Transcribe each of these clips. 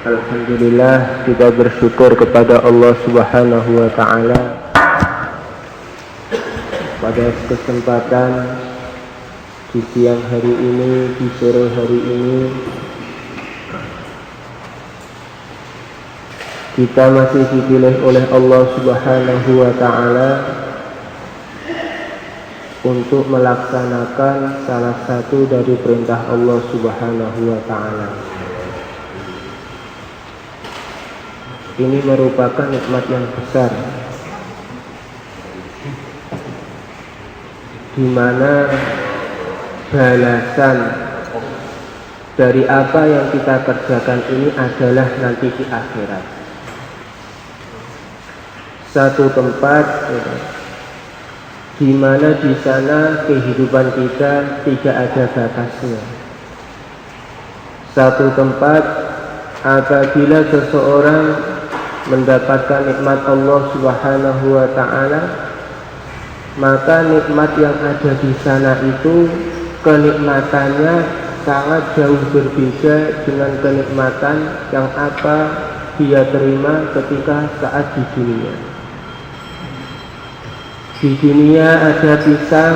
Alhamdulillah, kita bersyukur kepada Allah Subhanahu wa Ta'ala pada kesempatan di siang hari ini, di sore hari ini kita masih dipilih oleh Allah Subhanahu wa Ta'ala untuk melaksanakan salah satu dari perintah Allah Subhanahu wa Ta'ala. Ini merupakan nikmat yang besar, di mana balasan dari apa yang kita kerjakan ini adalah nanti di akhirat. Satu tempat di mana di sana kehidupan kita tidak ada batasnya. Satu tempat apabila seseorang mendapatkan nikmat Allah Subhanahu wa Ta'ala, maka nikmat yang ada di sana itu kenikmatannya sangat jauh berbeda dengan kenikmatan yang apa dia terima ketika saat di dunia. Di dunia ada pisang,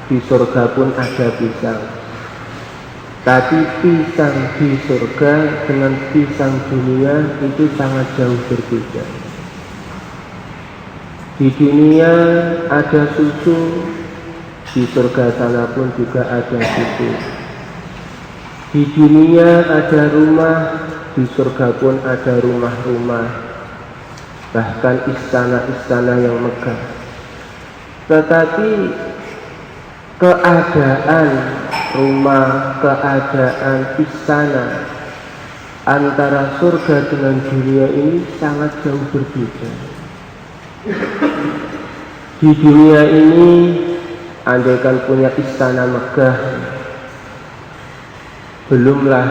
di surga pun ada pisang. Tapi pisang di surga dengan pisang dunia itu sangat jauh berbeda. Di dunia ada susu, di surga sana pun juga ada susu. Di dunia ada rumah, di surga pun ada rumah-rumah, bahkan istana-istana yang megah. Tetapi keadaan rumah, keadaan istana antara surga dengan dunia ini sangat jauh berbeda. Di dunia ini andaikan punya istana megah, belumlah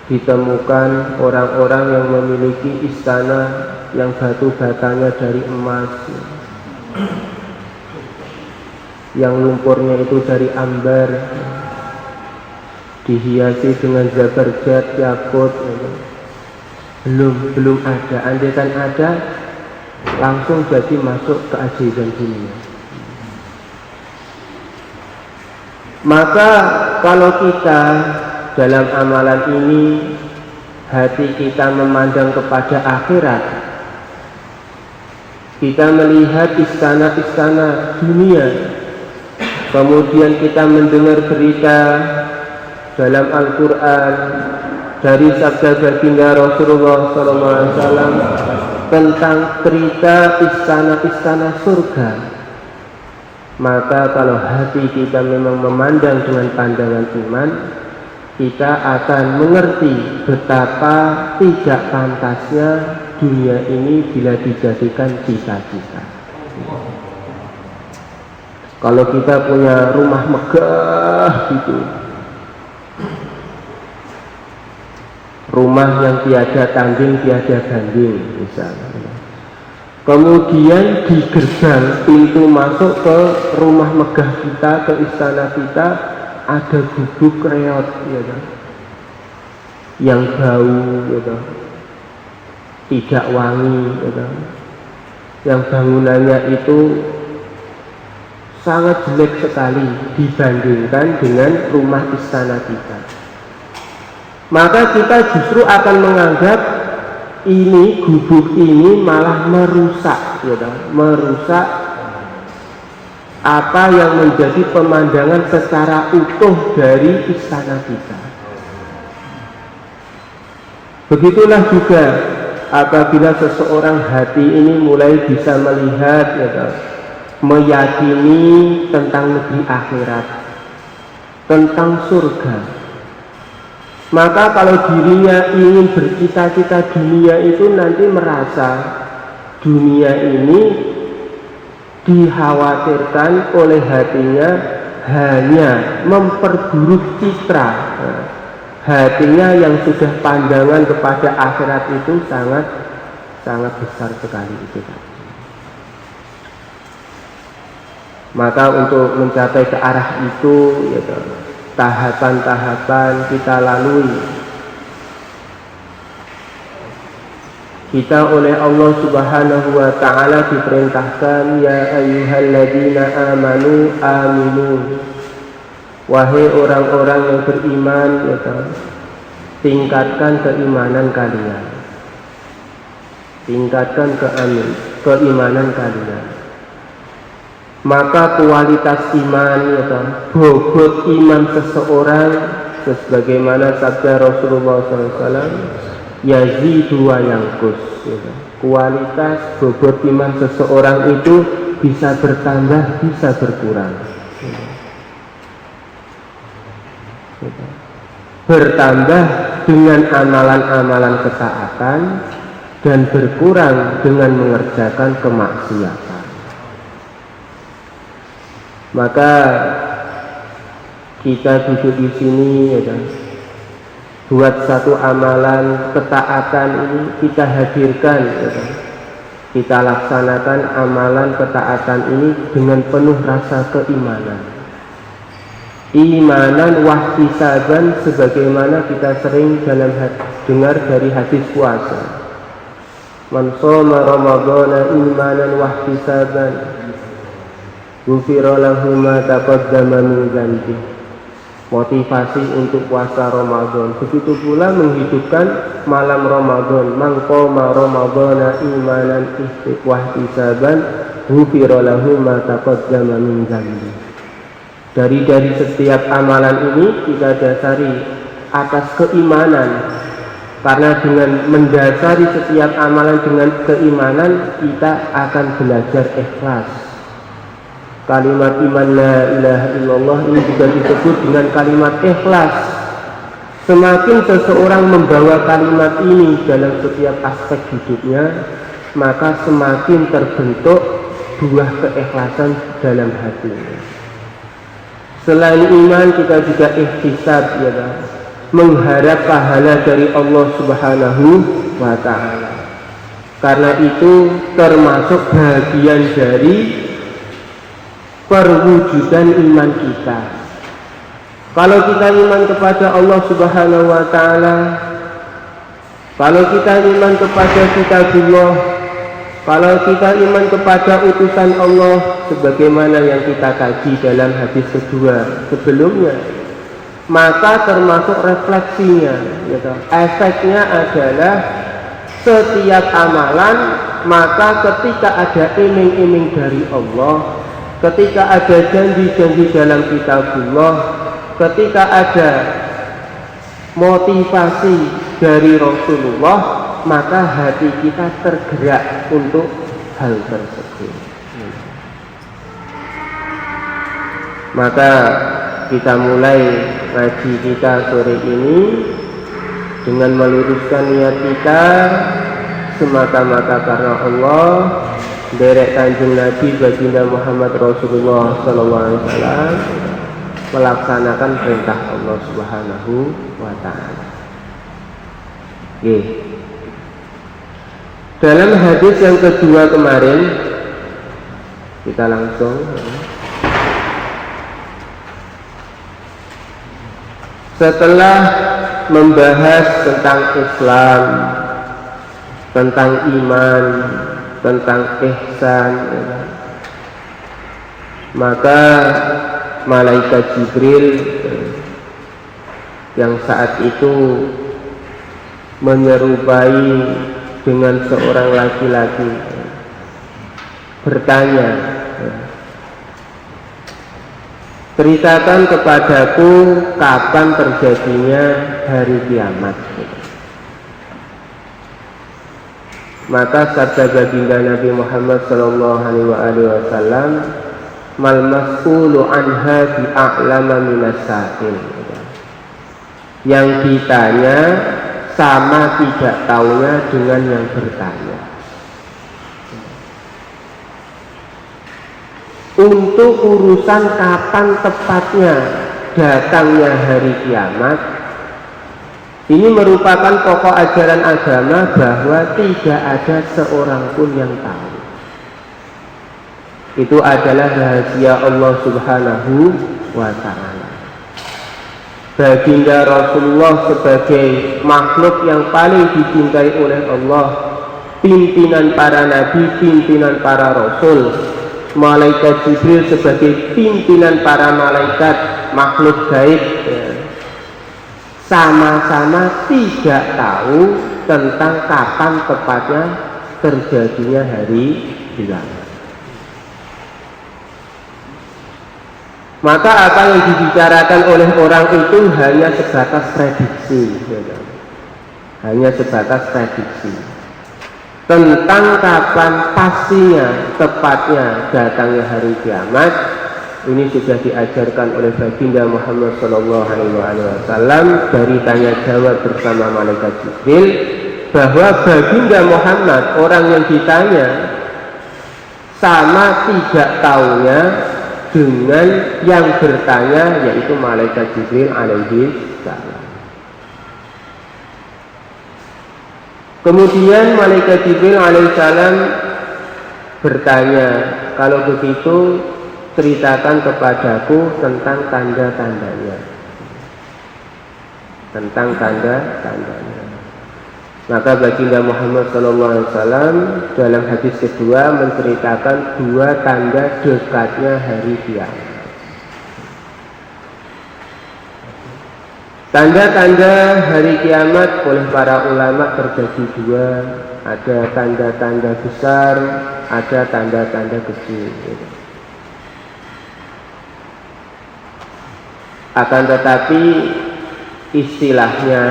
ditemukan orang-orang yang memiliki istana yang batu batanya dari emas, yang lumpurnya itu dari ambar, dihiasi dengan zabarjat, yakut. Belum ada. Andaikan ada, langsung jadi masuk ke keajaiban dunia. Maka kalau kita dalam amalan ini hati kita memandang kepada akhirat, kita melihat istana-istana dunia, kemudian kita mendengar berita dalam Al-Quran dari sabda baginda Rasulullah SAW tentang berita istana-istana surga, maka kalau hati kita memang memandang dengan pandangan iman, kita akan mengerti betapa tidak pantasnya dunia ini bila dijadikan cita-cita. Kalau kita punya rumah megah gitu, rumah yang tiada tanding, tiada banding misalnya, kemudian di gerbang pintu masuk ke rumah megah kita, ke istana kita, ada gubuk reot yang bau tidak wangi, yang bangunannya itu sangat jelek sekali dibandingkan dengan rumah istana kita. Maka kita justru akan menganggap ini gubuk ini malah merusak, merusak apa yang menjadi pemandangan secara utuh dari istana kita. Begitulah juga apabila seseorang hati ini mulai bisa melihat, meyakini tentang negeri akhirat, tentang surga, maka kalau dirinya ingin bercita-cita dunia itu nanti merasa dunia ini dikhawatirkan oleh hatinya hanya memperburuk citra. Hatinya yang sudah pandangan kepada akhirat itu sangat besar sekali itu. Maka untuk mencapai ke arah itu, tahapan-tahapan kita lalui. Kita oleh Allah Subhanahu wa Ta'ala diperintahkan, ya ayyuhalladzina amanu aminu, wahai orang-orang yang beriman, ya kan? Tingkatkan keimanan kalian, tingkatkan keimanan kalian. Maka kualitas iman, ya kan? Bobot iman seseorang sebagaimana sabda Rasulullah SAW, yazidu wa yanqus, ya kan? Kualitas bobot iman seseorang itu bisa bertambah, bisa berkurang, ya kan? Bertambah dengan amalan-amalan ketaatan dan berkurang dengan mengerjakan kemaksiatan. Maka kita duduk di sini, ya kan? Buat satu amalan ketaatan ini kita hadirkan, ya kan? Kita laksanakan amalan ketaatan ini dengan penuh rasa keimanan. Imanan wahtisaban, sebagaimana kita sering dengar dari hadis puasa. Man shoma ramadhana imanan wahtisaban ghufira lahu ma taqaddama min dzambi. Motivasi untuk puasa Ramadan, begitu pula menghidupkan malam Ramadan. Man qoma ramadhana imanan wahtisaban ghufira lahu ma taqaddama min dzambi. Dari setiap amalan ini kita dasari atas keimanan, karena dengan mendasari setiap amalan dengan keimanan kita akan belajar ikhlas. Kalimat iman la ilaha illallah ini juga disebut dengan kalimat ikhlas. Semakin seseorang membawa kalimat ini dalam setiap aspek hidupnya, maka semakin terbentuk buah keikhlasan dalam hatinya. Selain iman kita juga ihtisab, ya kan? Mengharap pahala dari Allah Subhanahu wa Ta'ala. Karena itu termasuk bagian dari perwujudan iman kita. Kalau kita iman kepada Allah Subhanahu wa Ta'ala, kalau kita iman kepada kitabullah, kalau kita iman kepada utusan Allah, sebagaimana yang kita kaji dalam hadis kedua sebelumnya, maka termasuk refleksinya, gitu. Efeknya adalah setiap amalan, maka ketika ada iming-iming dari Allah, ketika ada janji-janji dalam kitabullah, ketika ada motivasi dari Rasulullah, maka hati kita tergerak untuk hal tersebut. Maka kita mulai ngaji kita sore ini dengan meluruskan niat kita semata-mata karena Allah, derek Kanjeng Nabi baginda Muhammad Rasulullah SAW, melaksanakan perintah Allah Subhanahu wa Ta'ala. Dalam hadis yang kedua kemarin, kita langsung setelah membahas tentang Islam, tentang iman, tentang ihsan, maka malaikat Jibril yang saat itu menyerupai dengan seorang laki-laki bertanya, ceritakan kepadaku kapan terjadinya hari kiamat. Maka sabda baginda Nabi Muhammad SAW, mal mas'ulu anha bi'a'lama minas sa'il. Yang ditanya sama tidak taunya dengan yang bertanya. Untuk urusan kapan tepatnya datangnya hari kiamat, ini merupakan pokok ajaran agama bahwa tidak ada seorang pun yang tahu. Itu adalah rahasia Allah Subhanahu wa Ta'ala. baginda Rasulullah sebagai makhluk yang paling dicintai oleh Allah, pimpinan para nabi, pimpinan para rasul, malaikat Jibril sebagai pimpinan para malaikat, makhluk gaib, sama-sama tidak tahu tentang kapan tepatnya terjadinya hari kiamat. Maka apa yang dibicarakan oleh orang itu hanya sebatas prediksi, hanya sebatas prediksi tentang kapan pastinya tepatnya datangnya hari kiamat. Ini sudah diajarkan oleh baginda Muhammad SAW dari tanya jawab bersama malaikat Jibril, bahwa baginda Muhammad, orang yang ditanya, sama tidak tahunya dengan yang bertanya, yaitu malaikat Jibril alaihi salam. Kemudian malaikat Jibril alaihi salam bertanya, kalau begitu ceritakan kepadaku tentang tanda-tandanya, tentang tanda-tandanya. Maka baginda Muhammad SAW dalam hadis kedua menceritakan dua tanda dekatnya hari kiamat. Tanda-tanda hari kiamat oleh para ulama terbagi dua, ada tanda-tanda besar, ada tanda-tanda kecil. Akan tetapi istilahnya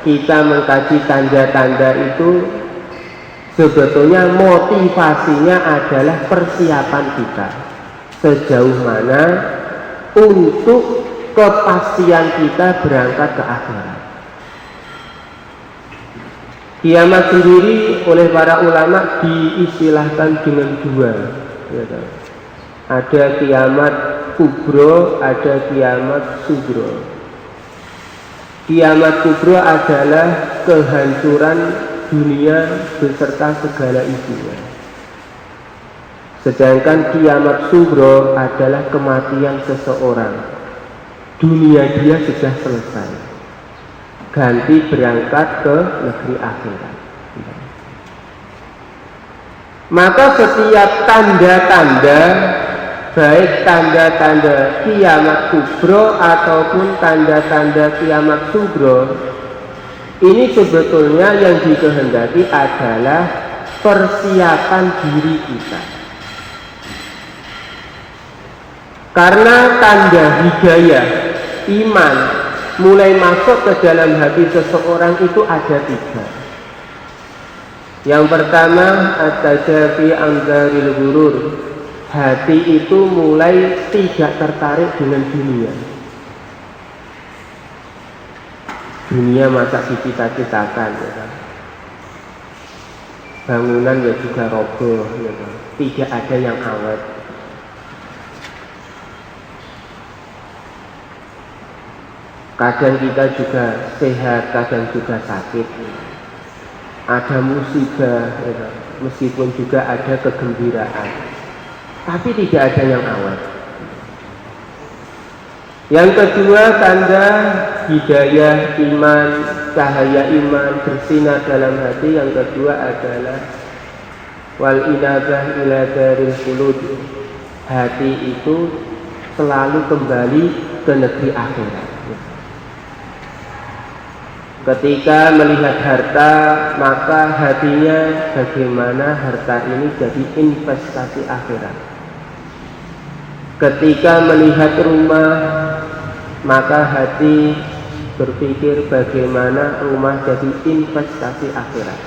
kita mengkaji tanda-tanda itu sebetulnya motivasinya adalah persiapan kita sejauh mana untuk kepastian kita berangkat ke akhirat. Kiamat sendiri oleh para ulama diistilahkan dengan dua, ada kiamat kubro, ada kiamat sugro. Kiamat kubro adalah kehancuran dunia beserta segala isinya. Sedangkan kiamat sugro adalah kematian seseorang. Dunia dia sudah selesai, ganti berangkat ke negeri akhirat. Maka setiap tanda-tanda, baik tanda-tanda kiamat kubro ataupun tanda-tanda kiamat sugro, ini sebetulnya yang dikehendaki adalah persiapan diri kita. Karena tanda hidayah, iman mulai masuk ke dalam hati seseorang itu ada tiga. Yang pertama, at-tajafi anzaril ghurur. Hati itu mulai tidak tertarik dengan dunia. Dunia masa dicita-citakan, ya kan? Bangunan ya juga roboh, ya kan? Tidak ada yang awet. Kadang kita juga sehat, kadang juga sakit. Ada musibah, ya kan? Meskipun juga ada kegembiraan, tapi tidak ada yang awet. Yang kedua, tanda hidayah iman, cahaya iman bersinar dalam hati. Yang kedua adalah wal inabah ila daril khulud. Hati itu selalu kembali ke negeri akhirat. Ketika melihat harta, maka hatinya bagaimana harta ini jadi investasi akhirat. Ketika melihat rumah, maka hati berpikir bagaimana rumah jadi investasi akhirat.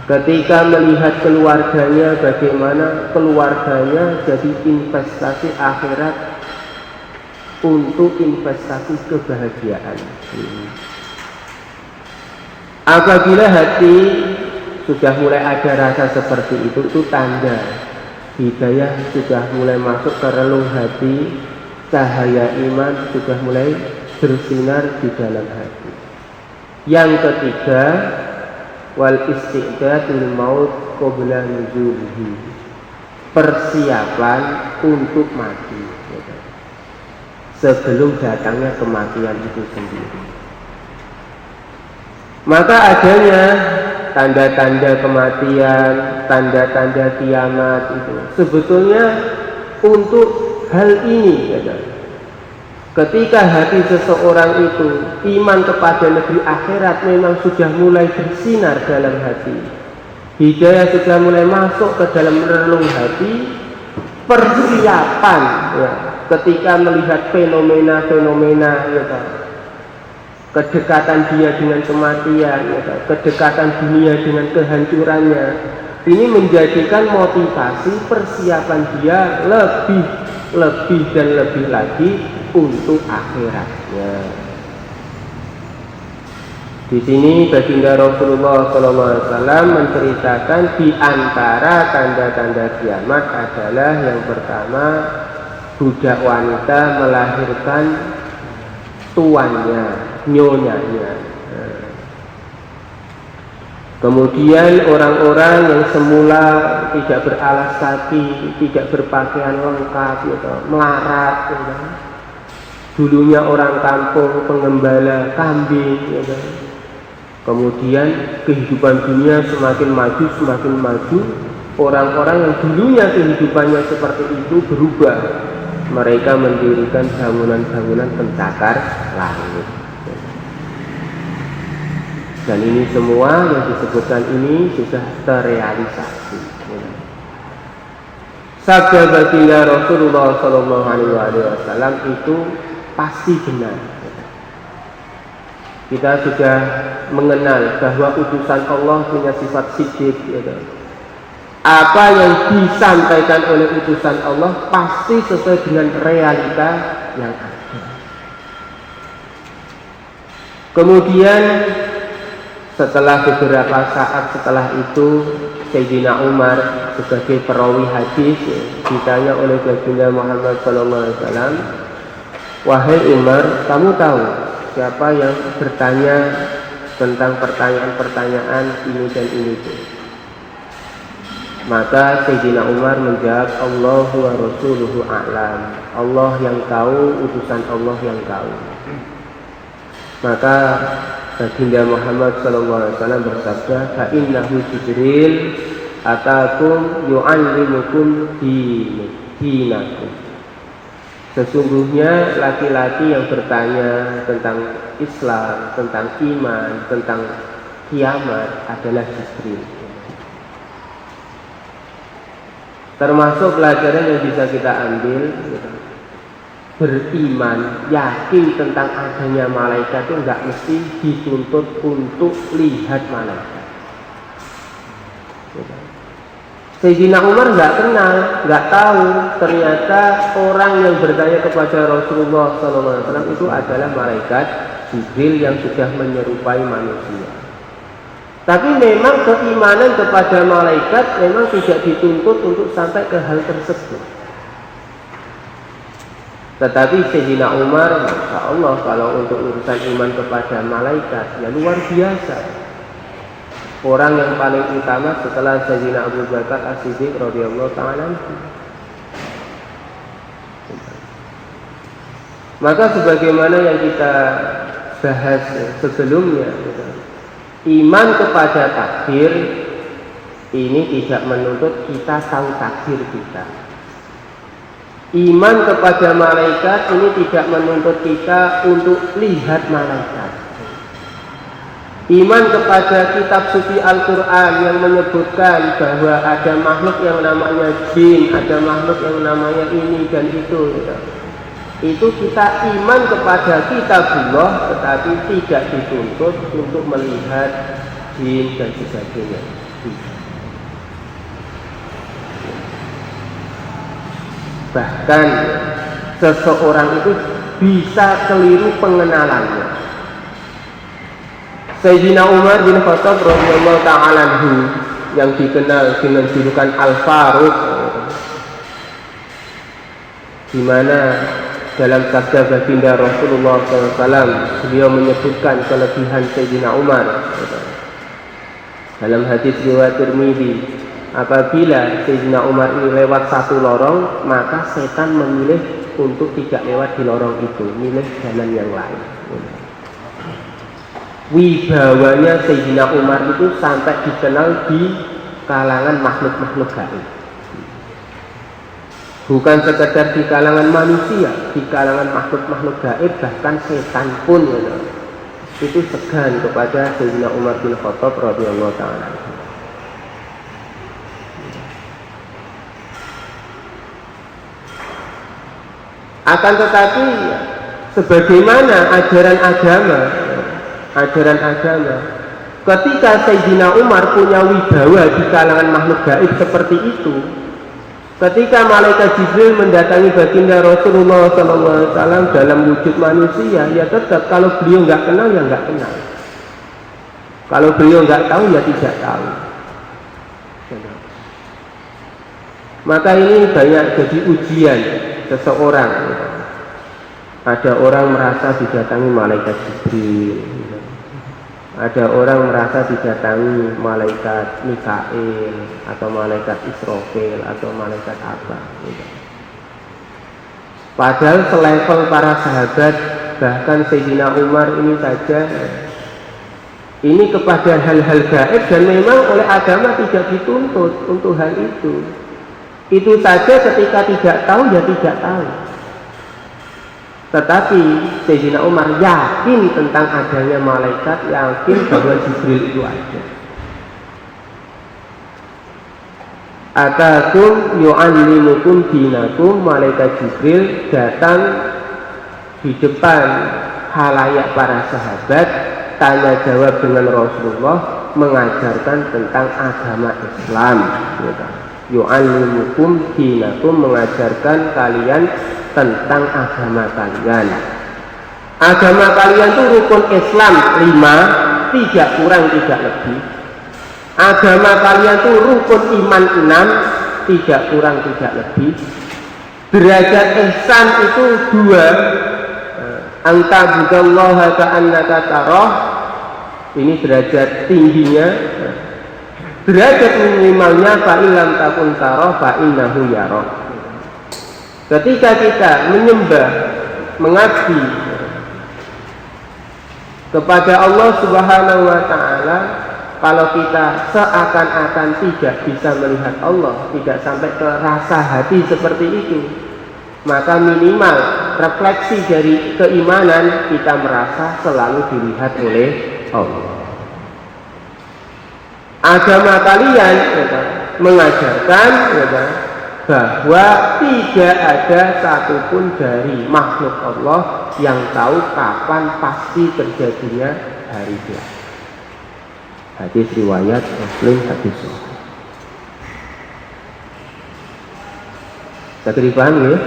Ketika melihat keluarganya, bagaimana keluarganya jadi investasi akhirat untuk investasi kebahagiaan. Apabila hati sudah mulai ada rasa seperti itu tanda hidayah sudah mulai masuk ke relung hati, cahaya iman sudah mulai bersinar di dalam hati. Yang ketiga, wal istiqdatul maut qabla nuzulihi. Persiapan untuk mati. sebelum datangnya kematian itu sendiri. Maka adanya tanda-tanda kematian, tanda-tanda kiamat itu sebetulnya untuk hal ini, ya. Ketika hati seseorang itu iman kepada negeri akhirat memang sudah mulai bersinar dalam hati, hidayah sudah mulai masuk ke dalam relung hati, persiapan, ya, ketika melihat fenomena-fenomena, ya, kedekatan dia dengan kematian, ya, kedekatan dunia dengan kehancurannya, ini menjadikan motivasi persiapan dia lebih dan lebih lagi untuk akhiratnya. Di sini baginda Rasulullah SAW menceritakan di antara tanda-tanda kiamat adalah yang pertama, budak wanita melahirkan tuannya, nyonyanya. Kemudian orang-orang yang semula tidak beralas kaki, tidak berpakaian lengkap, gitu, melarat, gitu. Dulunya orang kampung, pengembala kambing, gitu. Kemudian kehidupan dunia semakin maju, orang-orang yang dulunya kehidupannya seperti itu berubah. Mereka mendirikan bangunan-bangunan pencakar langit. Dan ini semua yang disebutkan ini sudah terrealisasi. Sabda baginda Rasulullah SAW itu pasti benar. Kita sudah mengenal bahwa utusan Allah punya sifat siddiq. Apa yang disampaikan oleh utusan Allah pasti sesuai dengan realita yang ada. Kemudian setelah beberapa saat setelah itu, Sayyidina Umar sebagai perawi hadis ditanya oleh baginda Muhammad SAW, "Wahai Umar, kamu tahu siapa yang bertanya tentang pertanyaan-pertanyaan ini dan ini?" Maka Sayyidina Umar menjawab, "Allahu wa rasuluhu a'lam." Allah yang tahu, utusan Allah yang tahu. Maka baginda Muhammad SAW bersabda, "Fa innahu Jibril atakum yu'allimukum dinakum." Sesungguhnya laki-laki yang bertanya tentang Islam, tentang iman, tentang kiamat adalah Jibril. Termasuk pelajaran yang bisa kita ambil, beriman, yakin tentang adanya malaikat itu nggak mesti dituntut untuk lihat malaikat. Sayyidina Umar nggak kenal, nggak tahu ternyata orang yang bertanya kepada Rasulullah SAW itu adalah malaikat Jibril yang sudah menyerupai manusia. Tapi memang keimanan kepada malaikat memang tidak dituntut untuk sampai ke hal tersebut. Tetapi Sayyidina Umar, Masya Allah, kalau untuk urusan iman kepada malaikat, ya luar biasa. Orang yang paling utama setelah Sayyidina Abu Bakar As-Siddiq radhiyallahu ta'ala. Maka sebagaimana yang kita bahas sebelumnya, iman kepada takdir ini tidak menuntut kita tahu takdir kita. Iman kepada malaikat ini tidak menuntut kita untuk lihat malaikat. Iman kepada kitab suci Al-Quran yang menyebutkan bahwa ada makhluk yang namanya jin, ada makhluk yang namanya ini dan itu. Itu kita iman kepada kitabullah, tetapi tidak dituntut untuk melihat jin dan sebagainya. Bahkan seseorang itu bisa keliru pengenalannya. Sayyidina Umar bin Khattab radhiyallahu ta'ala anhu yang dikenal dengan julukan Al-Faruq, di mana dalam sabda baginda Rasulullah SAW beliau menyebutkan kelebihan Sayyidina Umar. Dalam hadis riwayat Tirmidzi, apabila Sayyidina Umar ini lewat satu lorong, maka setan memilih untuk tidak lewat di lorong itu, milih jalan yang lain. Wibawanya Sayyidina Umar itu sampai dikenal di kalangan makhluk-makhluk gaib. Bukan sekedar di kalangan manusia, di kalangan makhluk-makhluk gaib, bahkan setan pun itu segan kepada Sayyidina Umar bin Khattab radhiyallahu ta'ala. Akan tetapi sebagaimana ajaran agama, ketika Sayyidina Umar punya wibawa di kalangan makhluk gaib seperti itu, ketika malaikat Jibril mendatangi baginda Rasulullah SAW dalam wujud manusia, ya tetap kalau beliau nggak kenal ya nggak kenal, kalau beliau nggak tahu ya tidak tahu. Maka ini banyak jadi ujian seseorang. Ada orang merasa didatangi malaikat Jibril, ada orang merasa didatangi malaikat Mikail atau malaikat Israfil atau malaikat apa. Padahal selevel para sahabat, bahkan Sayyidina Umar ini saja, ini kepada hal-hal gaib dan memang oleh agama tidak dituntut untuk hal itu. Itu saja ketika tidak tahu ya tidak tahu. Tetapi Sayyidina Umar yakin tentang adanya malaikat, yakin bahwa Jibril itu ada. Atakum yu'allimukum dinakum, malaikat Jibril datang di depan halayak para sahabat, tanya jawab dengan Rasulullah, mengajarkan tentang agama Islam. Yu'allimukum dinakum, mengajarkan kalian tentang agama kalian. Agama kalian itu rukun Islam 5, tidak kurang tidak lebih. Agama kalian itu rukun iman 6, tidak kurang tidak lebih. Derajat ihsan itu 2, anta budallaha ka'annaka tarah, ini derajat tingginya. Derajat minimalnya fa'ilam takun tarah fa'innahu yarah. Ketika kita menyembah, mengabdi kepada Allah Subhanahu wa ta'ala, kalau kita seakan-akan tidak bisa melihat Allah, tidak sampai ke rasa hati seperti itu, maka minimal refleksi dari keimanan kita merasa selalu dilihat oleh Allah. Agama kalian mengajarkan bahwa tidak ada satupun dari makhluk Allah yang tahu kapan pasti terjadinya hari kiamat. Hadis riwayat Muslim, hadis sahih. Tadi dipahami ya?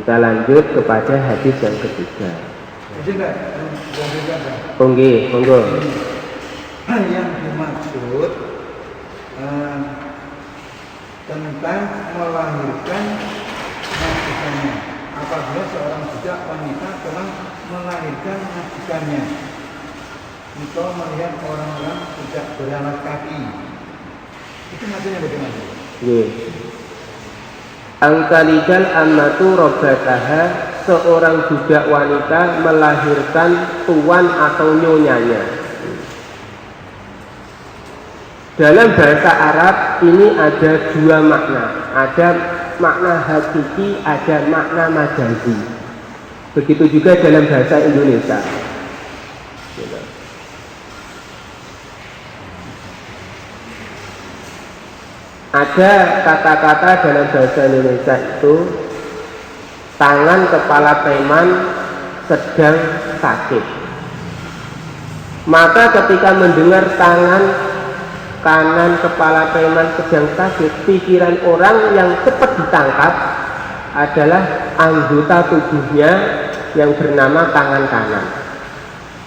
Kita lanjut kepada hadis yang ketiga. Monggo. Yang dimaksud tentang melahirkan majikannya. Apabila seorang budak wanita telah melahirkan majikannya, atau melihat orang-orang tidak beralas kaki, itu maksudnya bagaimana? Angkalijal ammatu robbataha, seorang budak wanita melahirkan tuan atau nyonyanya. Dalam bahasa Arab ini ada 2 makna, ada makna hakiki, ada makna majazi. Begitu juga dalam bahasa Indonesia. Ada kata-kata dalam bahasa Indonesia itu, tangan kepala preman sedang sakit. Maka ketika mendengar tangan kanan kepala preman sedang sakit, pikiran orang yang cepat ditangkap adalah anggota tubuhnya yang bernama tangan kanan.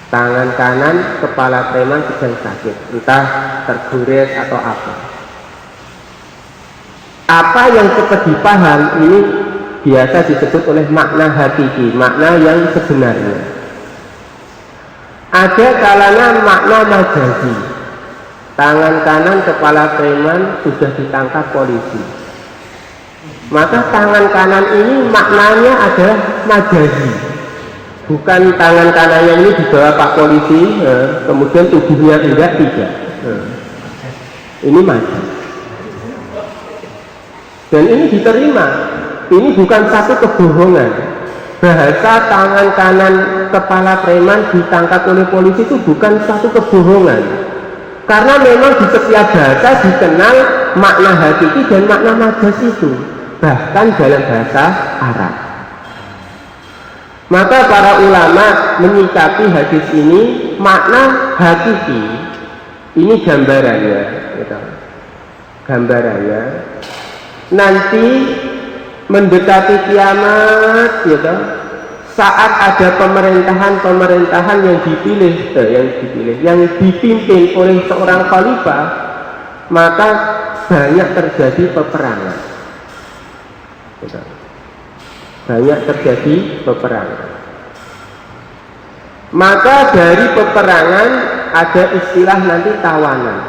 Tangan kanan kepala preman sedang sakit, entah tergores atau apa. Apa yang cepat dipaham ini biasa disebut oleh makna hakiki, makna yang sebenarnya. Ada kalanya makna majazi. Tangan kanan kepala preman sudah ditangkap polisi. Maka tangan kanan ini maknanya adalah majazi, bukan tangan kanannya ini dibawa Pak Polisi, kemudian tubuhnya tidak. Ini majaz. Dan ini diterima. Ini bukan satu kebohongan. Bahasa tangan kanan kepala preman ditangkap oleh polisi itu bukan satu kebohongan. Karena memang di setiap bahasa dikenal makna hakiki dan makna majaz itu. Bahkan dalam bahasa Arab. Maka para ulama menyikapi hadis ini makna hakiki. Ini gambarannya, gitu. Gambarannya nanti mendekati kiamat, gitu. Saat ada pemerintahan yang dipimpin oleh seorang khalifah, maka banyak terjadi peperangan. Banyak terjadi peperangan. Maka dari peperangan ada istilah nanti tawanan.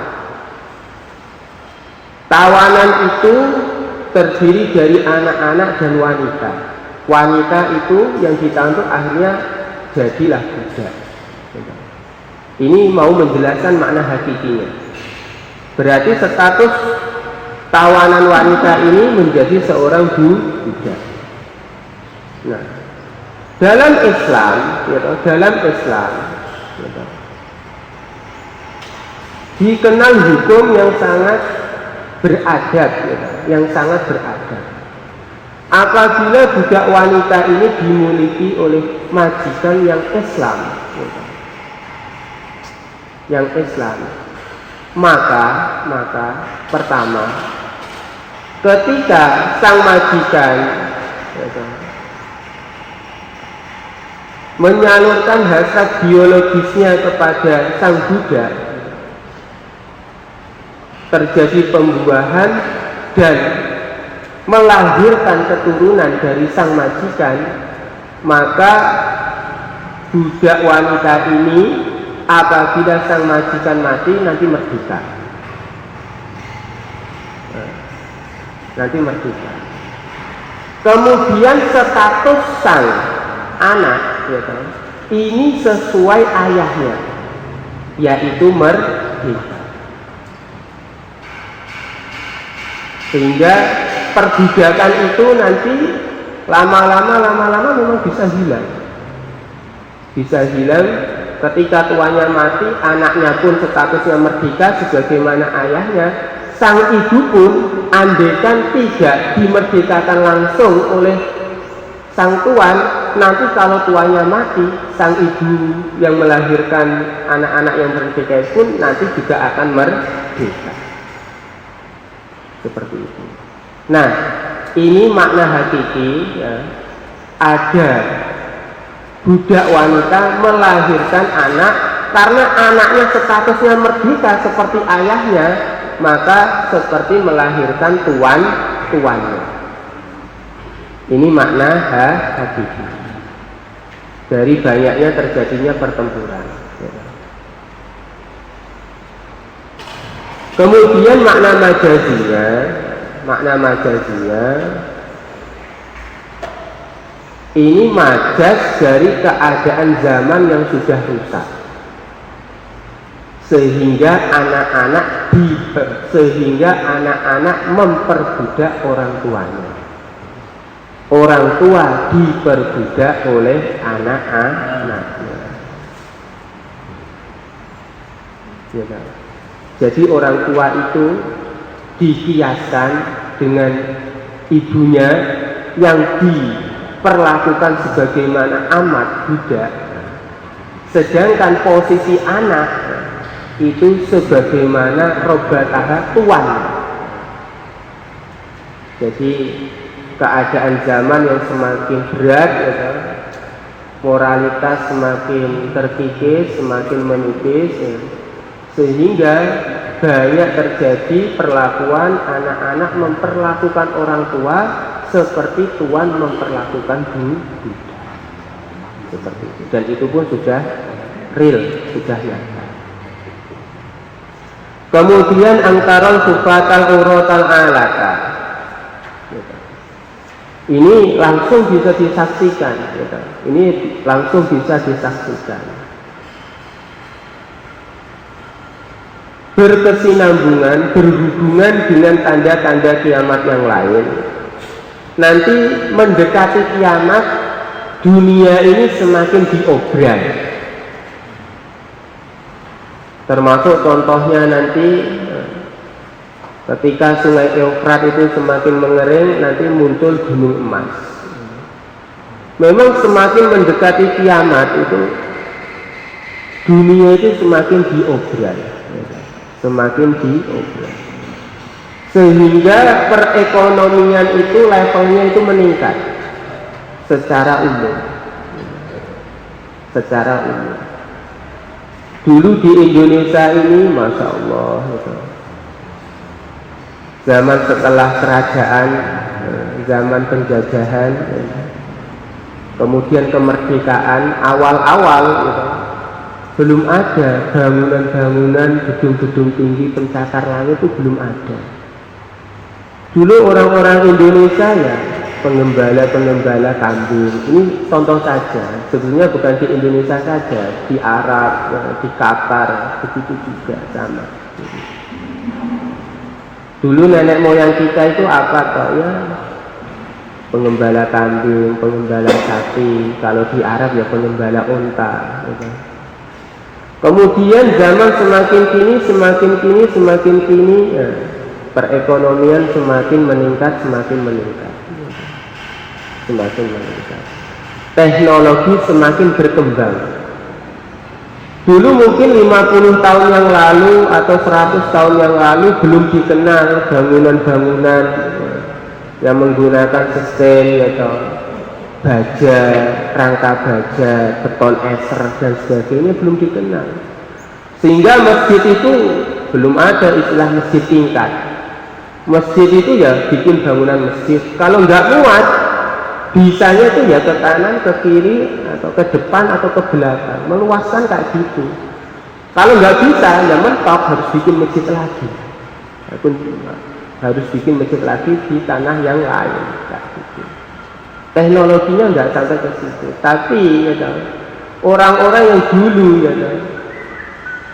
Tawanan itu terdiri dari anak-anak dan wanita. Wanita itu yang ditantuk akhirnya jadilah budak. Ini mau menjelaskan makna hakikinya. Berarti status tawanan wanita ini menjadi seorang budak. Nah, dalam Islam, dikenal hukum yang sangat beradab, yang sangat beradab. Apabila budak wanita ini dimiliki oleh majikan yang Islam, maka pertama, ketika sang majikan menyalurkan hasrat biologisnya kepada sang budak, terjadi pembuahan dan melahirkan keturunan dari sang majikan, maka budak wanita ini apabila sang majikan mati nanti merdeka. Kemudian status sang anak ini sesuai ayahnya, yaitu merdeka. Sehingga perbudakan itu nanti lama-lama memang bisa hilang ketika tuanya mati, anaknya pun statusnya merdeka sebagaimana ayahnya. Sang ibu pun andaikan tidak dimerdekakan langsung oleh sang tuan, nanti kalau tuanya mati, sang ibu yang melahirkan anak-anak yang merdeka pun nanti juga akan merdeka. Seperti itu. Nah, ini makna hakiki, ada budak wanita melahirkan anak karena anaknya statusnya merdeka seperti ayahnya, maka seperti melahirkan tuannya. Ini makna hakiki dari banyaknya terjadinya pertempuran. Kemudian makna majazinya ini majaz dari keadaan zaman yang sudah rusak, sehingga anak-anak memperbudak orang tuanya. Orang tua diperbudak oleh anak-anaknya. Jadi orang tua itu dikiaskan dengan ibunya yang diperlakukan sebagaimana amat budak, sedangkan posisi anak itu sebagaimana robataha tuan. Jadi keadaan zaman yang semakin berat, moralitas semakin terkikis, semakin menipis, sehingga banyak terjadi perlakuan anak-anak memperlakukan orang tua seperti tuan memperlakukan budak. Seperti itu. Dan itu pun sudah real, sudah nyata. Kemudian angkaron sufatal urotal alata. Ini langsung bisa disaksikan, gitu. Ini langsung bisa disaksikan. Berkesinambungan, berhubungan dengan tanda-tanda kiamat yang lain. Nanti mendekati kiamat, dunia ini semakin diobral. Termasuk contohnya nanti ketika sungai Eufrat itu semakin mengering, nanti muncul gunung emas. Memang semakin mendekati kiamat itu dunia itu semakin diobral, semakin diobral, sehingga perekonomian itu levelnya itu meningkat secara umum. Secara umum. Dulu di Indonesia ini, masya Allah, gitu. Zaman setelah kerajaan, zaman penjajahan, kemudian kemerdekaan awal-awal, gitu, belum ada bangunan-bangunan, gedung-gedung tinggi pencakar langit itu belum ada. Dulu orang-orang Indonesia ya penggembala kambing. Ini contoh saja. Sebenarnya bukan di Indonesia saja, di Arab, di Qatar, begitu juga sama. Dulu nenek moyang kita itu apa kok ya? Penggembala kambing, penggembala sapi. Kalau di Arab ya penggembala unta. Gitu. Kemudian zaman semakin kini, ya, perekonomian semakin meningkat. Teknologi semakin berkembang. Dulu mungkin 50 tahun yang lalu atau 100 tahun yang lalu belum dikenal bangunan-bangunan yang menggunakan sistem atau baja, rangka baja, beton eser dan sebagainya belum dikenal. Sehingga masjid itu belum ada istilah masjid tingkat. Masjid itu ya bikin bangunan masjid. Kalau nggak muat, bisanya itu ya ke kanan, ke kiri, atau ke depan, atau ke belakang, meluaskan kayak gitu. Kalau nggak bisa, ya mentok harus bikin masjid lagi. Harus bikin masjid lagi di tanah yang lain, kayak gitu. Teknologinya nggak sampai ke situ. Tapi ya, orang-orang yang dulu ya,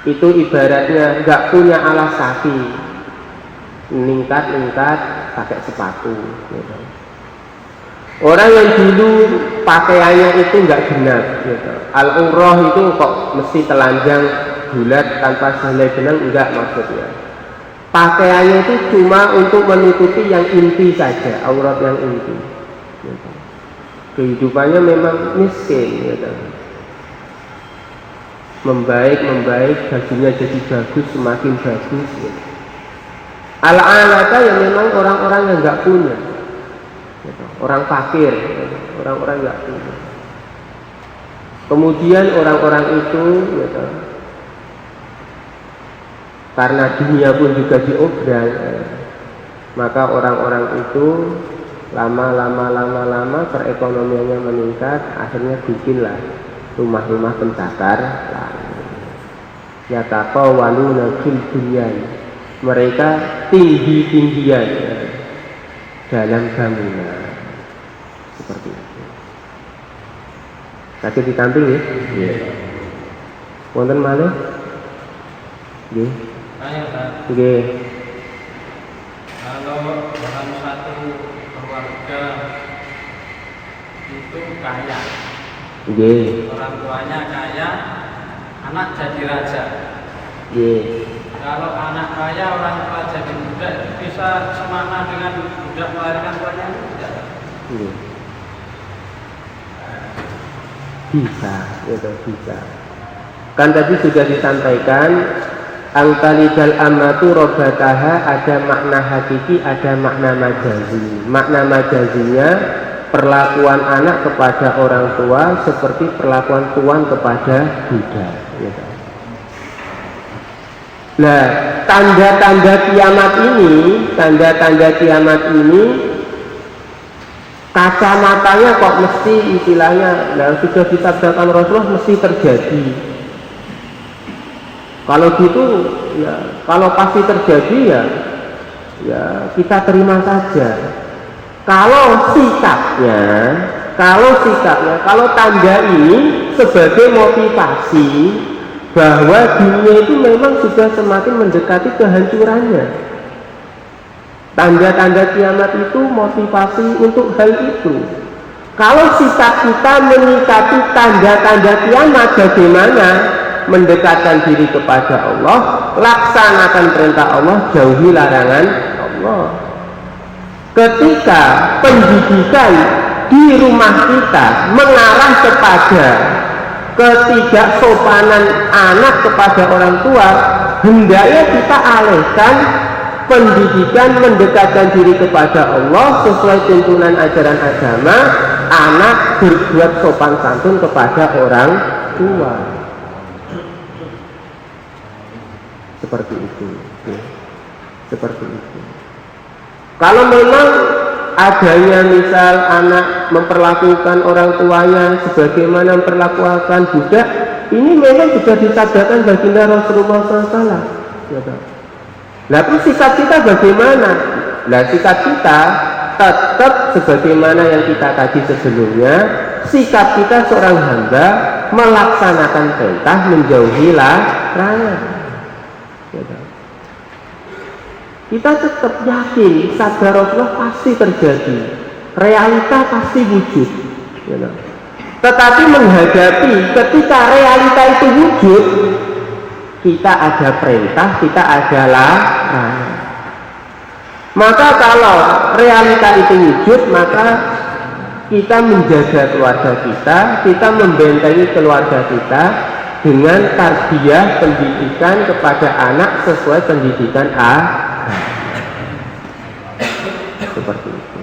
itu ibaratnya nggak punya alas kaki, meningkat pakai sepatu. Ya. Orang yang dulu pakaiannya itu nggak genap, gitu. Al-urah itu kok mesti telanjang bulat tanpa selai benang, enggak maksudnya. Pakaiannya itu cuma untuk menutupi yang inti saja, aurat yang inti. Gitu. Kehidupannya memang miskin, gitu. Membaik, bajunya jadi bagus, semakin bagus. Gitu. Al-alata yang memang orang-orang yang nggak punya. Orang fakir, orang-orang nggak punya. Kemudian orang-orang itu, gitu, karena dunia pun juga diobral, maka orang-orang itu lama perekonomiannya meningkat, akhirnya bikinlah rumah-rumah pencakar langit. Yataqawwaluna fil bunyan, mereka tinggi-tinggian dalam bangunan seperti itu. Sakit di samping ya? Iya. Wonten malih? Nggih. Nggih. Kalau dalam satu keluarga itu kaya, Nggih. orang tuanya kaya, anak jadi raja. Nggih. Kalau anak kaya, orang tua jadi budak, bisa semakna dengan budak melahirkan tuanya itu tidak? Bisa, itu bisa. Kan tadi sudah disampaikan, angkalidal amatu robataha, ada makna hakiki, ada makna majazi. Makna majazinya perlakuan anak kepada orang tua seperti perlakuan tuan kepada budak. Gitu. Nah, tanda-tanda kiamat ini, kacamatanya kok mesti istilahnya, nah sudah disabdakan Rasulullah mesti terjadi. Kalau gitu, ya kalau pasti terjadi ya kita terima saja. Kalau sikapnya, kalau tanda ini sebagai motivasi bahwa dunia itu memang sudah semakin mendekati kehancurannya. Tanda-tanda kiamat itu motivasi untuk hal itu. Kalau sikap kita menyikapi tanda-tanda kiamat, bagaimana? Mendekatkan diri kepada Allah, laksanakan perintah Allah, jauhi larangan Allah. Ketika pendidikan di rumah kita mengarah kepada ketidaksopanan anak kepada orang tua, hendaknya kita alihkan pendidikan mendekatkan diri kepada Allah sesuai tuntunan ajaran agama, anak berbuat sopan santun kepada orang tua. Seperti itu. Seperti itu. Kalau memang adanya misal anak memperlakukan orang tuanya sebagaimana memperlakukan budak, ini memang sudah disabdakan baginda Rasulullah SAW. Nah, terus sikap kita bagaimana? Nah, sikap kita tetap sebagaimana yang kita kaji sebelumnya. Sikap kita seorang hamba melaksanakan perintah, menjauhi larangan. Kita tetap yakin sabda Rasulullah pasti terjadi, realita pasti wujud. Tetapi menghadapi ketika realita itu wujud, kita ada perintah, kita ada larangan. Maka kalau realita itu wujud, maka kita menjaga keluarga kita membentengi keluarga kita dengan tarbiyah pendidikan kepada anak sesuai pendidikan seperti itu.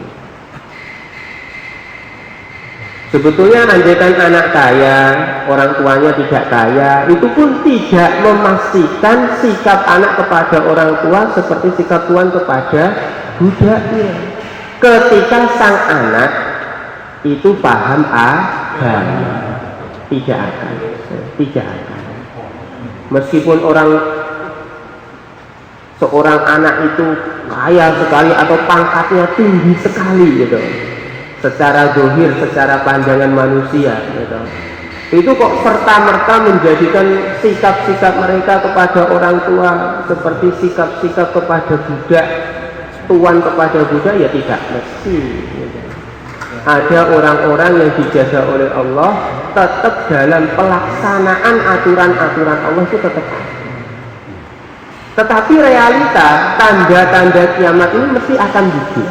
Sebetulnya andaikan anak kaya, orang tuanya tidak kaya, itu pun tidak memastikan sikap anak kepada orang tua seperti sikap tuan kepada budaknya. Ketika sang anak itu paham agama, tidak akan. Meskipun seorang anak itu kaya sekali atau pangkatnya tinggi sekali gitu, secara zahir, secara pandangan manusia gitu, itu kok serta-merta menjadikan sikap-sikap mereka kepada orang tua seperti sikap-sikap kepada budak, tuan kepada budak, ya tidak mesti gitu. Ada orang-orang yang dijaga oleh Allah tetap dalam pelaksanaan aturan-aturan Allah itu tetap ada. Tetapi realita tanda-tanda kiamat ini mesti akan wujud.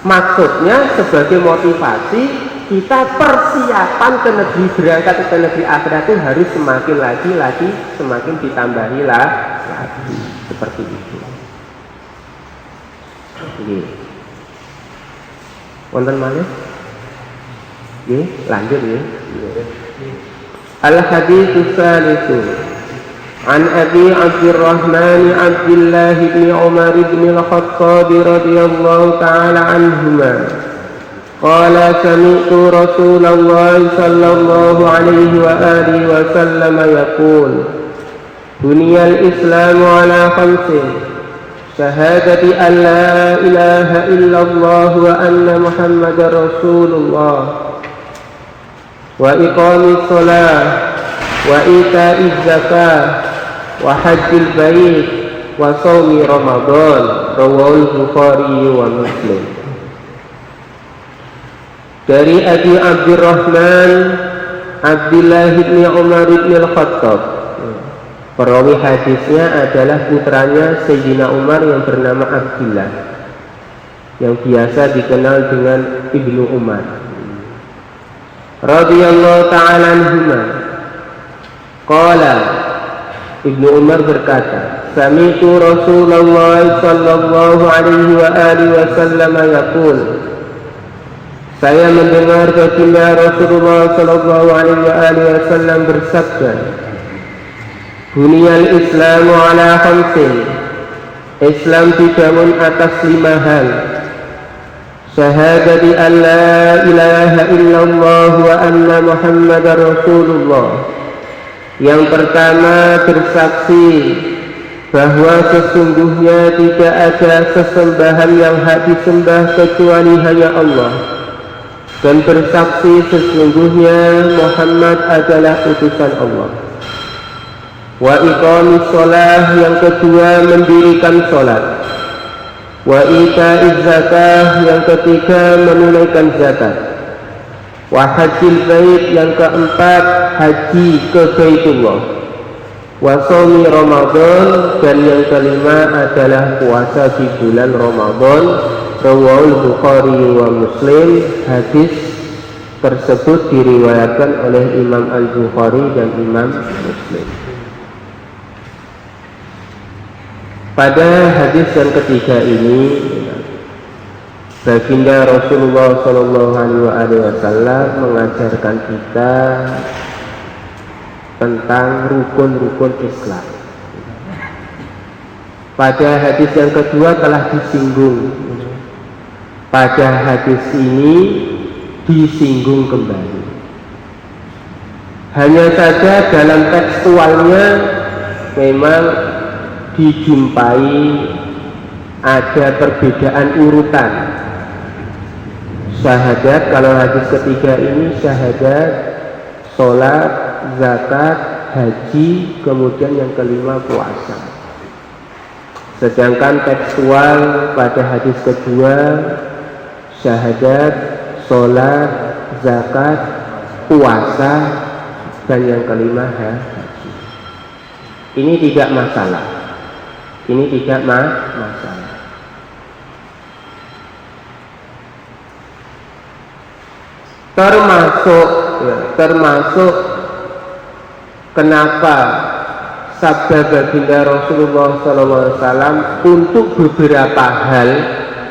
Maksudnya sebagai motivasi kita persiapan ke negeri, berangkat ke negeri akhirat itu harus semakin lagi semakin ditambahi lagi. Seperti itu. Oke. Wonten malih? Nggih, lanjut nggih. Al-hadits tsalitsu an Abi Abdurrahman Abdullah bin Umar bin Al-Khattab radhiyallahu ta'ala anhuma qala sami'tu Rasulullah sallallahu alaihi wa alihi wa sallam yaqul buniyal Islamu ala khamsin syahadati an la ilaha illallah wa anna Muhammadar Rasulullah wa iqamis shalah wa ita'iz zakah wa hajjil bait wa shaumi Ramadan rawahul Bukhari wa Muslim. Dari Abi Abdurrahman Abdullah bin Umar bin Al-Khattab, perawi hadisnya adalah putranya Sayyidina Umar yang bernama Abdullah, yang biasa dikenal dengan Ibnu Umar radhiyallahu ta'ala anhuma. Qala, Ibnu Umar berkata, sami'tu Rasulullah sallallahu alaihi wa alihi wasallam yaqul, saya mendengar baginda Rasulullah sallallahu alaihi wa alihi wasallam bersabda, buniyal Islamu ala khamsin, Islam dibangun atas 5 hal. Syahadati an la ilaha illallah wa anna Muhammadar Rasulullah. Yang pertama bersaksi bahwa sesungguhnya tidak ada sesembahan yang hak disembah kecuali hanya Allah, dan bersaksi sesungguhnya Muhammad adalah utusan Allah. Wa iqamis shalah, yang kedua mendirikan salat. Wa ita'iz zakah, yang ketiga menunaikan zakat. Wa hajjil bait, yang keempat haji ke Baitullah. Wa shaumi Ramadan, dan yang kelima adalah puasa di bulan Ramadan. Rawahul Bukhari wa Muslim. Hadis tersebut diriwayatkan oleh Imam Al-Bukhari dan Imam Muslim. Pada hadis yang ketiga ini, baginda Rasulullah SAW mengajarkan kita tentang rukun-rukun Islam. Pada hadis yang kedua telah disinggung. Pada hadis ini disinggung kembali. Hanya saja dalam tekstualnya memang dijumpai ada perbedaan urutan. Syahadat, kalau hadis ketiga ini syahadat, sholat, zakat, haji, kemudian yang kelima puasa. Sedangkan tekstual pada hadis kedua syahadat, sholat, zakat, puasa, dan yang kelima haji. Ini tidak masalah. Ini tidak masalah. Termasuk kenapa sabda baginda Rasulullah SAW untuk beberapa hal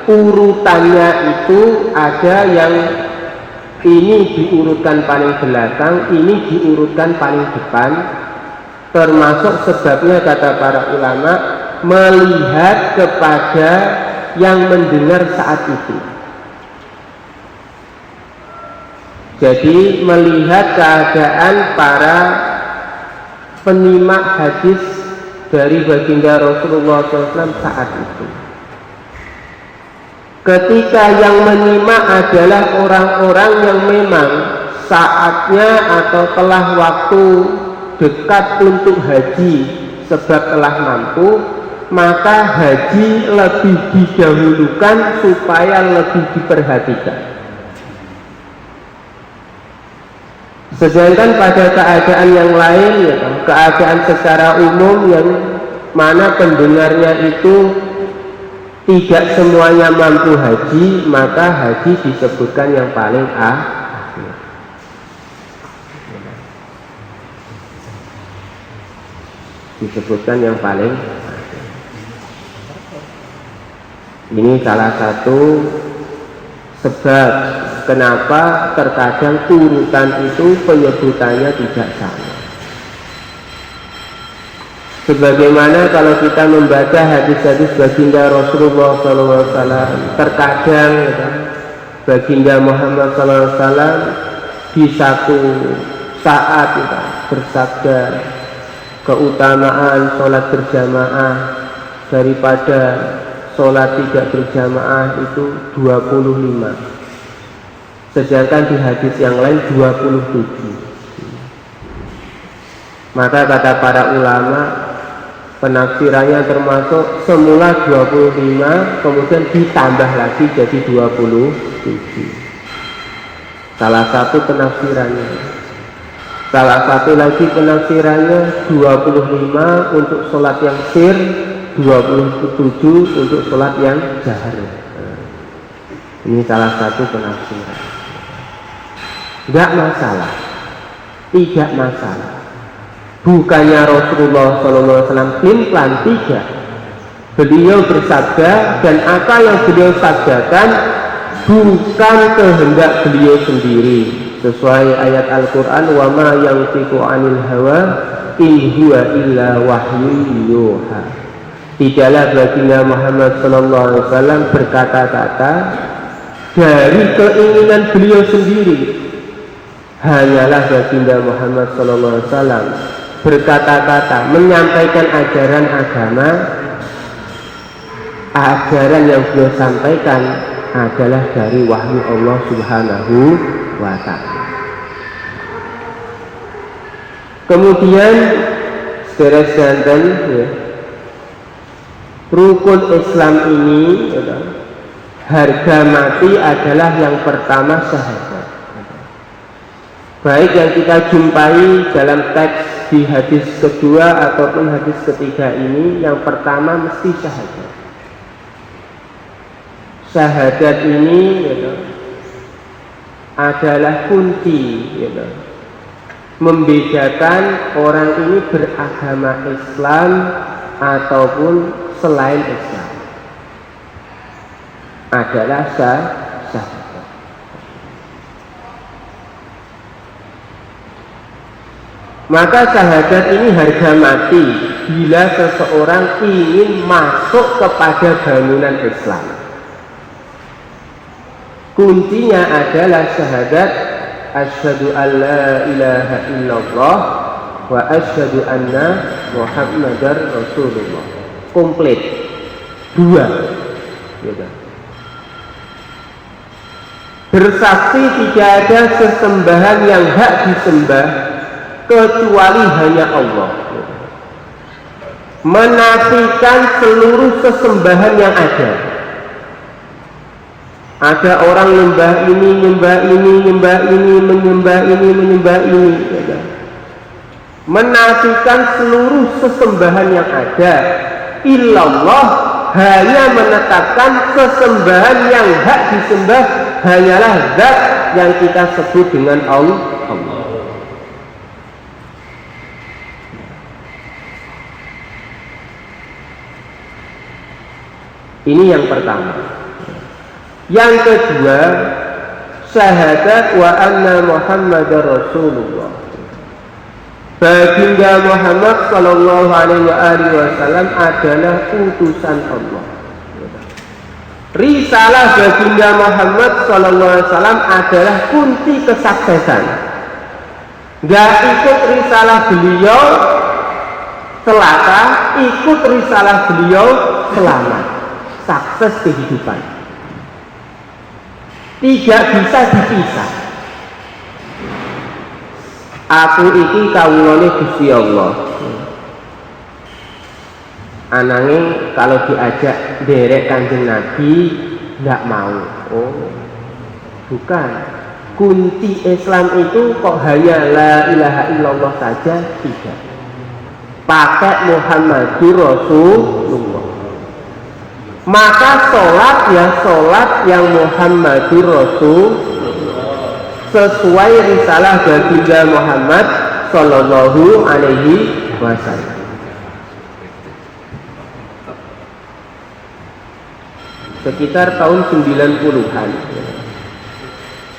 urutannya itu ada yang ini diurutkan paling belakang, ini diurutkan paling depan. Termasuk sebabnya kata para ulama, melihat kepada yang mendengar saat itu. Jadi melihat keadaan para penyimak hadis dari baginda Rasulullah SAW saat itu. Ketika yang menyimak adalah orang-orang yang memang saatnya atau telah waktu dekat untuk haji sebab telah mampu, maka haji lebih didahulukan supaya lebih diperhatikan. Sedangkan pada keadaan yang lain, ya, keadaan secara umum yang mana pendengarnya itu tidak semuanya mampu haji, maka haji disebutkan yang paling akhir. Disebutkan yang paling akhir. Ini salah satu sebab kenapa terkadang urutan itu penyebutannya tidak sama. Sebagaimana kalau kita membaca hadis-hadis baginda Rasulullah SAW, terkadang baginda Muhammad SAW di satu saat bersabda keutamaan sholat berjamaah daripada sholat tidak berjamaah itu 25. Sedangkan di hadis yang lain 27. Maka kata para ulama, penafsirannya termasuk semula 25, kemudian ditambah lagi jadi 27. Salah satu penafsirannya. Salah satu lagi penafsirannya 25 untuk sholat yang sir, 27 untuk sholat yang jahar. Ini salah satu penafsiran. Tidak masalah, tidak masalah. Bukannya Rasulullah SAW plan tidak. Beliau bersabda dan apa yang beliau sabdakan bukan kehendak beliau sendiri. Sesuai ayat Al-Quran, wa ma yantiqu anil hawa in huwa illa wahyun yuha. Tidaklah baginda Muhammad SAW berkata-kata dari keinginan beliau sendiri. Hanyalah baginda Muhammad SAW berkata-kata, menyampaikan ajaran agama, ajaran yang beliau sampaikan adalah dari wahyu Allah Subhanahu wa ta'ala. Kemudian sederhana ya, rukun Islam ini ya, harga mati adalah yang pertama syahadat. Baik yang kita jumpai dalam teks di hadis kedua ataupun hadis ketiga ini, yang pertama mesti syahadat. Syahadat ini ya, adalah kunci ya, membedakan orang ini beragama Islam ataupun selain Islam, adalah syahadat. Maka syahadat ini harga mati bila seseorang ingin masuk kepada bangunan Islam. Kuncinya adalah syahadat asyhadu an la ilaha illallah wa asyhadu anna muhammadar rasulullah. Komplit. Dua. Gitu. Bersaksi tidak ada sesembahan yang hak disembah kecuali hanya Allah. Menafikan seluruh sesembahan yang ada. Ada orang menyembah ini, menyembah ini, menyembah ini, menyembah ini, menyembah ini. Menafikan seluruh sesembahan yang ada. Illallah, hanya menetapkan sesembahan yang hak disembah hanyalah zat yang kita sebut dengan Allah. Ini yang pertama. Yang kedua, syahadat wa anna Muhammadar Rasulullah. Baginda Muhammad sallallahu alaihi wasallam adalah utusan Allah. Risalah baginda Muhammad sallallahu alaihi wasallam adalah kunci kesuksesan. Gak ikut risalah beliau celaka, ikut risalah beliau selamat, sukses kehidupan. Tidak bisa dipisah. Aku iki kawulane Gusti Allah. Ananging kalau diajak derek Kanjeng Nabi nggak mau. Oh, bukan. Kunci Islam itu kok hanya la ilaha illallah saja, tidak. Pakai Muhammadur Rasulullah. Maka sholat yang Muhammadur Rasul sesuai risalah baginda Muhammad sallallahu alaihi wasallam. Sekitar tahun 90-an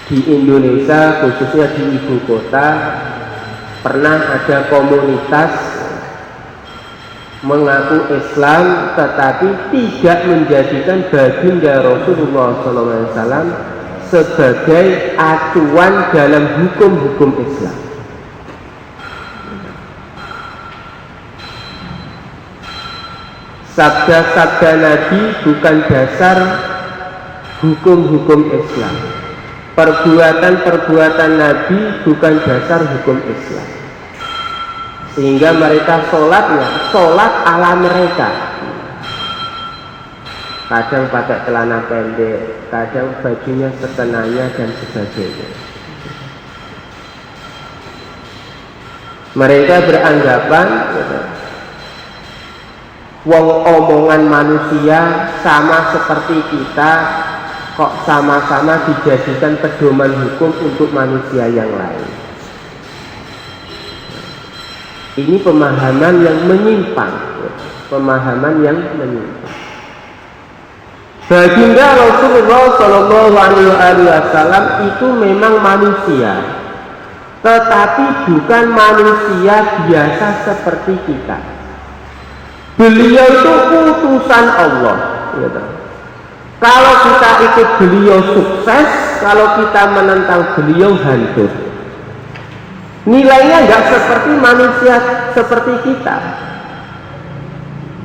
di Indonesia, khususnya di ibu kota, pernah ada komunitas mengaku Islam tetapi tidak menjadikan baginda Rasulullah SAW sebagai acuan dalam hukum-hukum Islam. Sabda-sabda Nabi bukan dasar hukum-hukum Islam. Perbuatan-perbuatan Nabi bukan dasar hukum Islam. Sehingga mereka sholat ala mereka. Kadang pakai celana pendek, kadang bajunya sekenanya dan sebagainya. Mereka beranggapan wong omongan manusia sama seperti kita, kok sama-sama dijadikan pedoman hukum untuk manusia yang lain. Ini pemahaman yang menyimpang. Baginda Rasulullah Shallallahu Alaihi Wasallam itu memang manusia, tetapi bukan manusia biasa seperti kita. Beliau itu utusan Allah. Kalau kita ikut beliau sukses, kalau kita menentang beliau hancur. Nilainya nggak seperti manusia seperti kita.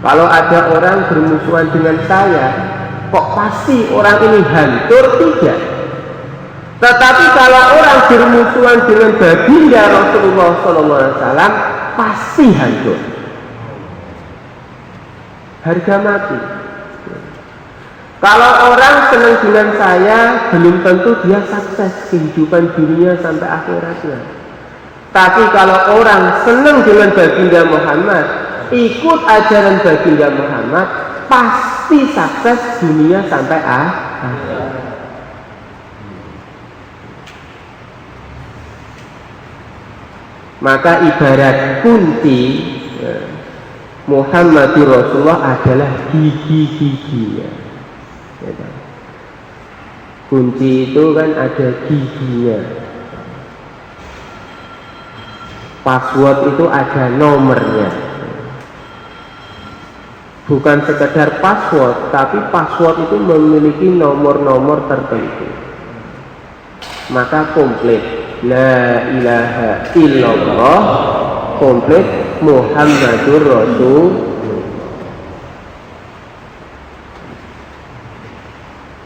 Kalau ada orang bermusuhan dengan saya, kok pasti orang ini hancur? Tidak. Tetapi kalau orang bermusuhan dengan baginda Rasulullah SAW, pasti hancur. Harga mati. Kalau orang senang dengan saya, belum tentu dia sukses kehidupan dunia sampai akhiratnya. Tapi kalau orang senang dengan baginda Muhammad, ikut ajaran baginda Muhammad, pasti sukses dunia sampai akhir. Maka ibarat kunci Muhammadur Rasulullah adalah gigi-giginya. Kunci itu kan ada giginya. Password itu ada nomornya. Bukan sekedar password, tapi password itu memiliki nomor-nomor tertentu. Maka komplit. La ilaha illallah, komplit Muhammadur Rasul.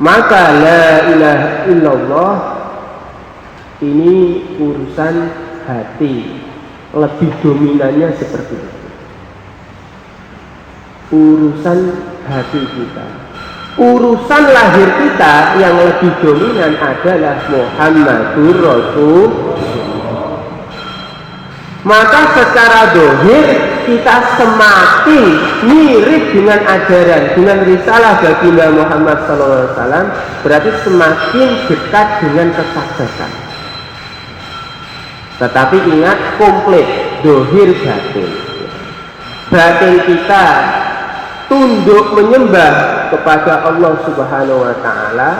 Maka la ilaha illallah ini urusan hati, lebih dominannya seperti itu. Urusan hati kita. Urusan lahir kita yang lebih dominan adalah Muhammadur Rasul. Maka secara dohir kita semakin mirip dengan ajaran, dengan risalah baginda Muhammad SAW, berarti semakin dekat dengan kesuksesan. Tetapi ingat, komplit dohir batin. Batin kita tunduk menyembah kepada Allah Subhanahu wa Ta'ala.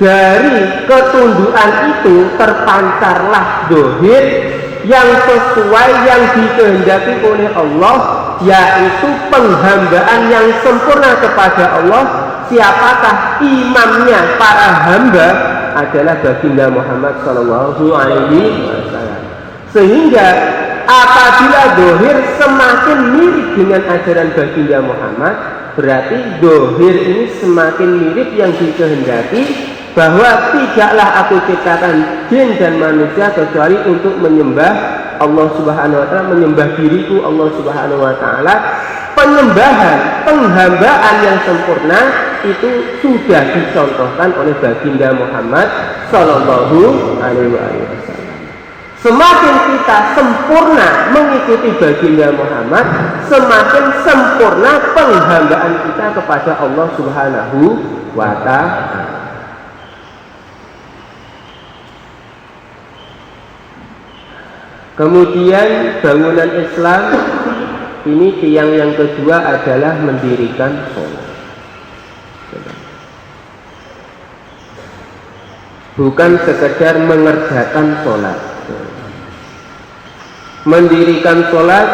Dari ketundukan itu terpancarlah dohir yang sesuai yang dikehendaki oleh Allah, yaitu penghambaan yang sempurna kepada Allah. Siapakah imamnya para hamba? Adalah baginda Muhammad Sallallahu Alaihi Wasallam. Sehingga apabila dohir semakin mirip dengan ajaran baginda Muhammad, berarti dohir ini semakin mirip yang dikehendaki, bahwa tidaklah aku ciptakan jin dan manusia kecuali untuk menyembah Allah Subhanahu wa Ta'ala, menyembah diriku Allah Subhanahu wa Ta'ala. Penyembahan, penghambaan yang sempurna itu sudah dicontohkan oleh baginda Muhammad Sallallahu Alaihi Wasallam. Semakin kita sempurna mengikuti baginda Muhammad, semakin sempurna penghambaan kita kepada Allah Subhanahu wa Ta'ala. Kemudian bangunan Islam ini, tiang yang kedua adalah mendirikan sholat. Bukan sekedar mengerjakan sholat. Mendirikan sholat,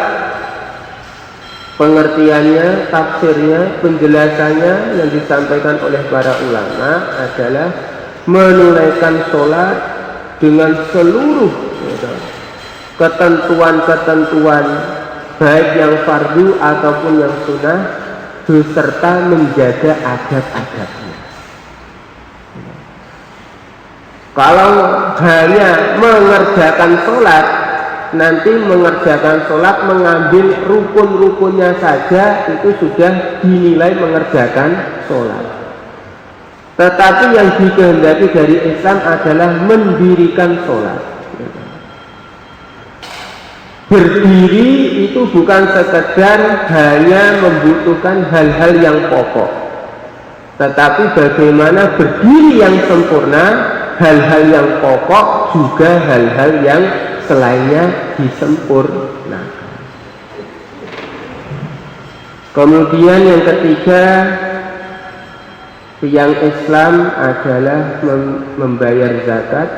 pengertiannya, tafsirnya, penjelasannya yang disampaikan oleh para ulama adalah menunaikan sholat dengan seluruh ketentuan-ketentuan, baik yang fardu ataupun yang sunnah, beserta menjaga adab-adabnya. Kalau hanya mengerjakan sholat, nanti mengerjakan sholat mengambil rukun-rukunnya saja, itu sudah dinilai mengerjakan sholat. Tetapi yang dikehendaki dari Islam adalah mendirikan sholat. Berdiri itu bukan sekedar hanya membutuhkan hal-hal yang pokok, tetapi bagaimana berdiri yang sempurna, hal-hal yang pokok juga hal-hal yang selainnya disempurnakan. Kemudian yang ketiga, tiang Islam adalah membayar zakat.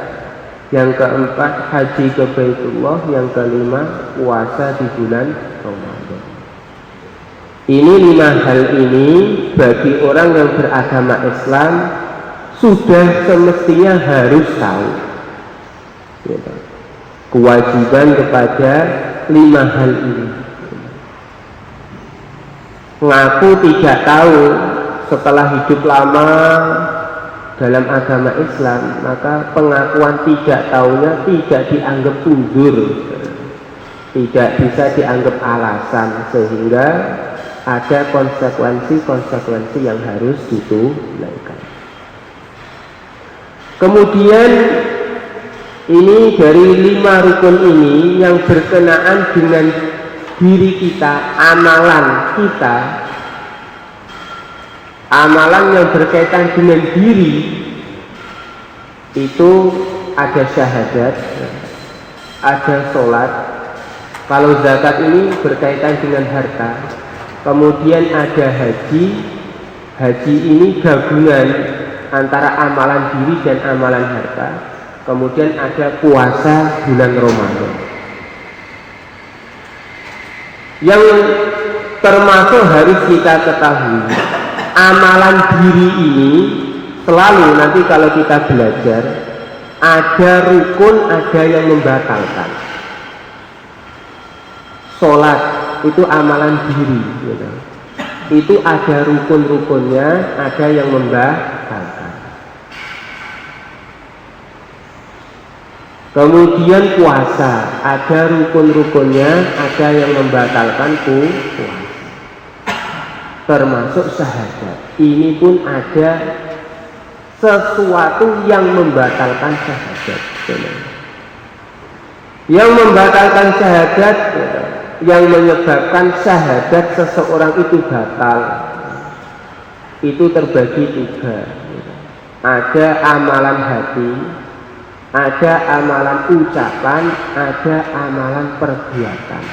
Yang keempat, haji ke Baitullah. Yang kelima, puasa di bulan Ramadan. Ini 5 hal ini bagi orang yang beragama Islam sudah semestinya harus tahu. kewajiban kepada 5 hal ini. Mengaku tidak tahu setelah hidup lama dalam agama Islam, maka pengakuan tidak tahunya tidak dianggap uzur, tidak bisa dianggap alasan, sehingga ada konsekuensi-konsekuensi yang harus ditunaikan. Kemudian ini dari 5 rukun ini yang berkenaan dengan diri kita, amalan yang berkaitan dengan diri itu ada syahadat, ada sholat. Kalau zakat ini berkaitan dengan harta. Kemudian ada haji. Haji ini gabungan antara amalan diri dan amalan harta. Kemudian ada puasa bulan Ramadan. Yang termasuk harus kita ketahui, amalan diri ini selalu nanti kalau kita belajar ada rukun, ada yang membatalkan. Sholat itu amalan diri, gitu. Itu ada rukun-rukunnya, ada yang membatalkan. Kemudian puasa, ada rukun-rukunnya, ada yang membatalkan puasa. Termasuk syahadat, ini pun ada sesuatu yang membatalkan syahadat. Yang membatalkan syahadat, yang menyebabkan syahadat seseorang itu batal, itu terbagi 3. Ada amalan hati, ada amalan ucapan, ada amalan perbuatan.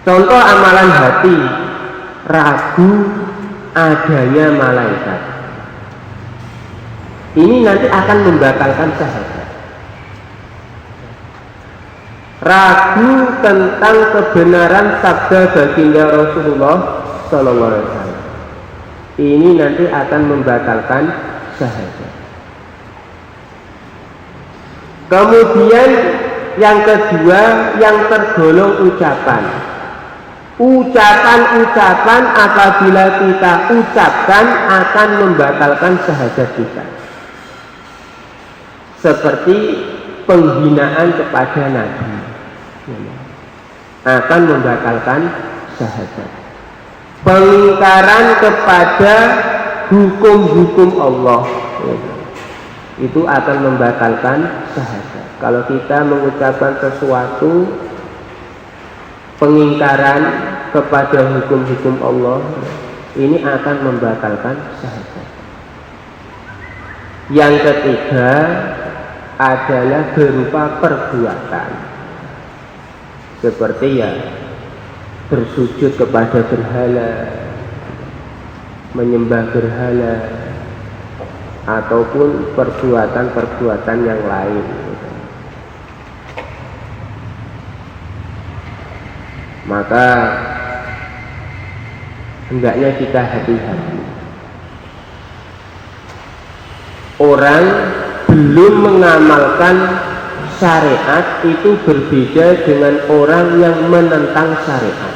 Contoh amalan hati, ragu adanya malaikat. Ini nanti akan membatalkan syahadat. Ragu tentang kebenaran sabda baginda Rasulullah SAW. Ini nanti akan membatalkan syahadat. Kemudian yang kedua, yang tergolong ucapan. Ucapan-ucapan apabila kita ucapkan akan membatalkan syahadat kita. Seperti penghinaan kepada Nabi akan membatalkan syahadat. Pengingkaran kepada hukum-hukum Allah itu akan membatalkan syahadat. Kalau kita mengucapkan sesuatu pengingkaran kepada hukum-hukum Allah, ini akan membatalkan syahadat. Yang ketiga adalah berupa perbuatan, seperti ya bersujud kepada berhala, menyembah berhala, ataupun perbuatan-perbuatan yang lain. Maka hendaknya kita hati-hati. Orang belum mengamalkan syariat itu berbeda dengan orang yang menentang syariat.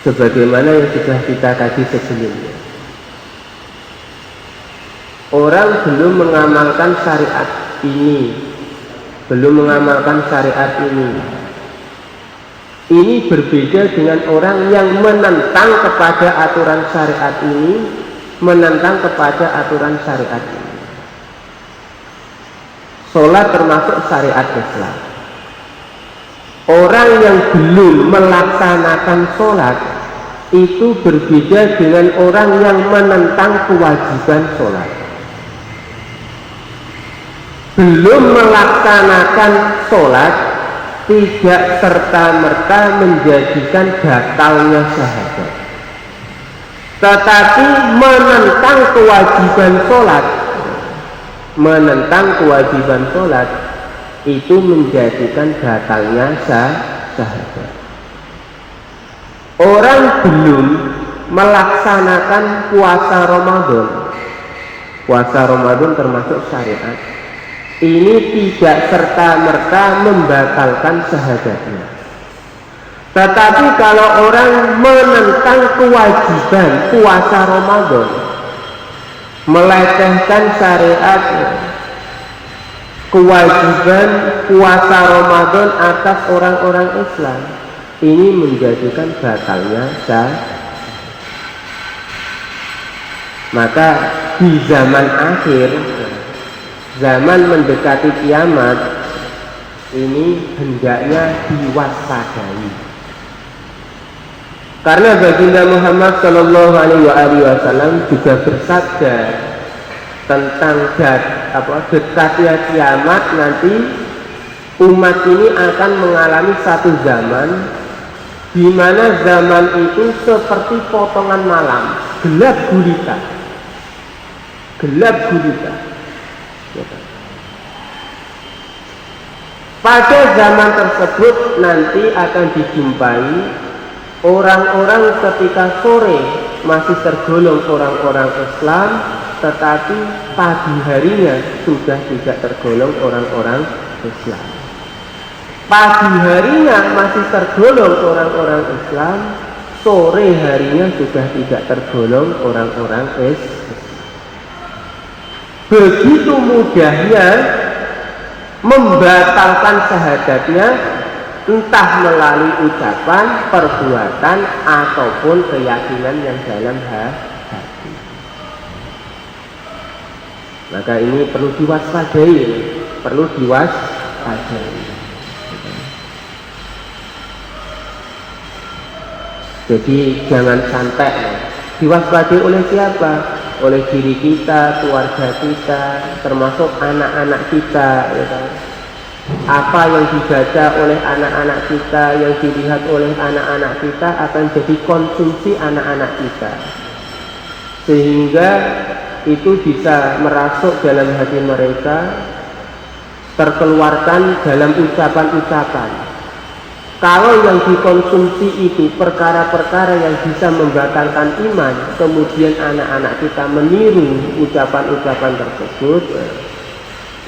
Sebagaimana yang sudah kita kaji sebelumnya, orang belum mengamalkan syariat ini, belum mengamalkan syariat ini berbeda dengan orang yang menentang kepada aturan syariat ini, menentang kepada aturan syariat ini. Sholat termasuk syariat Islam. Orang yang belum melaksanakan sholat itu berbeda dengan orang yang menentang kewajiban sholat. Belum melaksanakan sholat tidak serta-merta menjadikan batalnya syahadat. Tetapi menentang kewajiban sholat itu menjadikan batalnya syahadat. Orang belum melaksanakan puasa Ramadan puasa Ramadan termasuk syariat, ini tidak serta-merta membatalkan syahadatnya. Tetapi kalau orang menentang kewajiban puasa Ramadan, melecehkan syariat, kewajiban puasa Ramadan atas orang-orang Islam, ini menjadikan batalnya syahadat. Maka di zaman akhir, zaman mendekati kiamat, ini hendaknya diwaspadai. Karena baginda Muhammad Shallallahu Alaihi Wasallam juga bersabda tentang dekatnya kiamat, nanti umat ini akan mengalami satu zaman di mana zaman itu seperti potongan malam, gelap gulita. Pada zaman tersebut nanti akan dijumpai orang-orang ketika sore masih tergolong orang-orang Islam, tetapi pagi harinya sudah tidak tergolong orang-orang Islam. Pagi harinya masih tergolong orang-orang Islam, sore harinya sudah tidak tergolong orang-orang Islam. Begitu mudahnya membatalkan syahadatnya, entah melalui ucapan, perbuatan, ataupun keyakinan yang dalam hati. Maka ini perlu diwaspadai, Jadi jangan santai. Diwaspadai oleh siapa? Oleh diri kita, keluarga kita, termasuk anak-anak kita, ya kan? Apa yang dibaca oleh anak-anak kita, yang dilihat oleh anak-anak kita akan jadi konsumsi anak-anak kita, sehingga itu bisa merasuk dalam hati mereka, terkeluarkan dalam ucapan-ucapan. Kalau yang dikonsumsi itu perkara-perkara yang bisa membatalkan iman, kemudian anak-anak kita meniru ucapan-ucapan tersebut,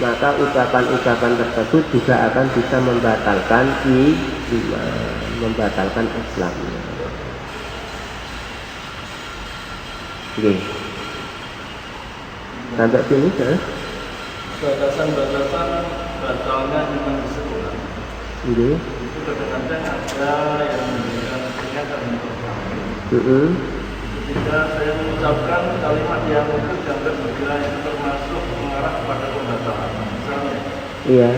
maka ucapan-ucapan tersebut juga akan bisa membatalkan iman, membatalkan Islam. Oke. Sampai sini ya. Batasan-batasan batalnya iman di sekolah. Oke. Itu kadang-kadang ada yang memberikan peringatan untuk kami. Ketika saya mengucapkan kalimat yang itu dianggap sebagai itu termasuk mengarah kepada pembatalan. Misalnya, iya.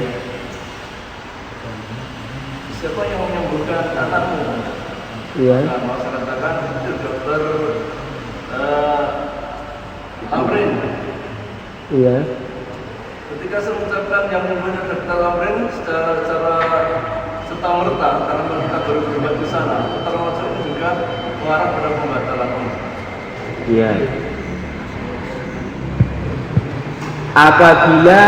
Siapa yang menyembuhkan anakmu? Iya. Nah, saya katakan itu dokter Amrin. Iya. Ketika saya mengucapkan yang menyembuhkan dokter Amrin secara serta-merta, karena kita baru berbuat di sana, termasuk juga mengarah pada pembatalan. Iya. Apabila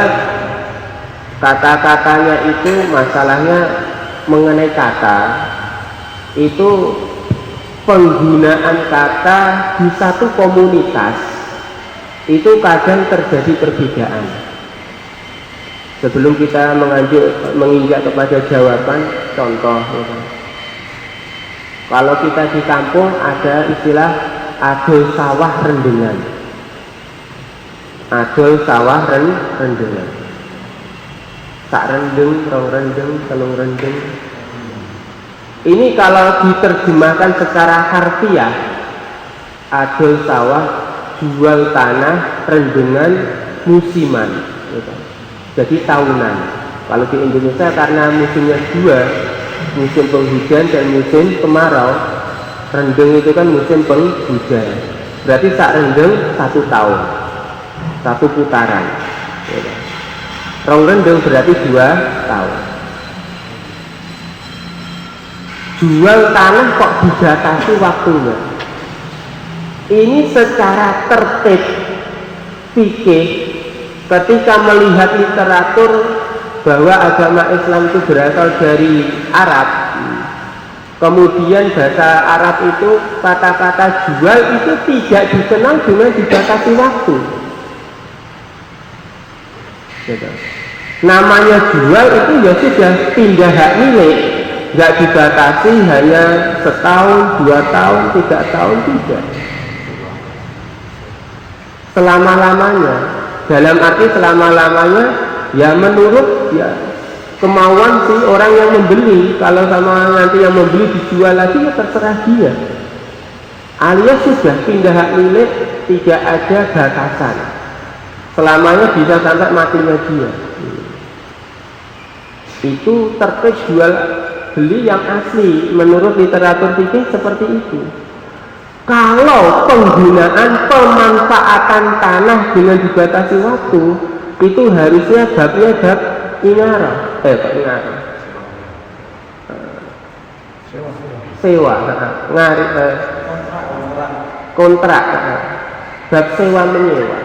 kata-katanya itu masalahnya mengenai kata, itu penggunaan kata di satu komunitas itu kadang terjadi perbedaan. Sebelum kita menginjak kepada jawaban, contoh ya. Kalau kita di kampung ada istilah adol sawah rendengan. Adol sawah rendengan. Tak rendeng, rong rendeng, telung rendeng. Ini kalau diterjemahkan secara harfiah, adol sawah, jual tanah, rendengan, musiman gitu. Jadi tahunan. Kalau di Indonesia karena musimnya dua, musim penghujan dan musim kemarau, rendeng itu kan musim penghujan, berarti sak rendeng 1 tahun, 1 putaran gitu. Rong rendeng berarti 2 tahun. Jual tanah kok dibatasi waktunya? Ini secara tertib fikih, ketika melihat literatur bahwa agama Islam itu berasal dari Arab, kemudian bahasa Arab itu kata-kata jual itu tidak dikenal dengan dibatasi waktu. gitu. Namanya jual itu ya sudah pindah hak milik, nggak dibatasi hanya setahun, 2 tahun, 3 tahun, tidak. Selama-lamanya, dalam arti selama-lamanya ya menurut ya kemauan si orang yang membeli. Kalau sama nanti yang membeli dijual lagi ya terserah dia, alias sudah pindah hak milik, tidak ada batasan, selamanya bisa sampai matinya dia. Itu tertib jual beli yang asli menurut literatur fikih seperti itu. Kalau penggunaan pemanfaatan tanah dengan dibatasi waktu, itu harusnya babnya bab inara, sewa, kontrak, bab sewa menyewa,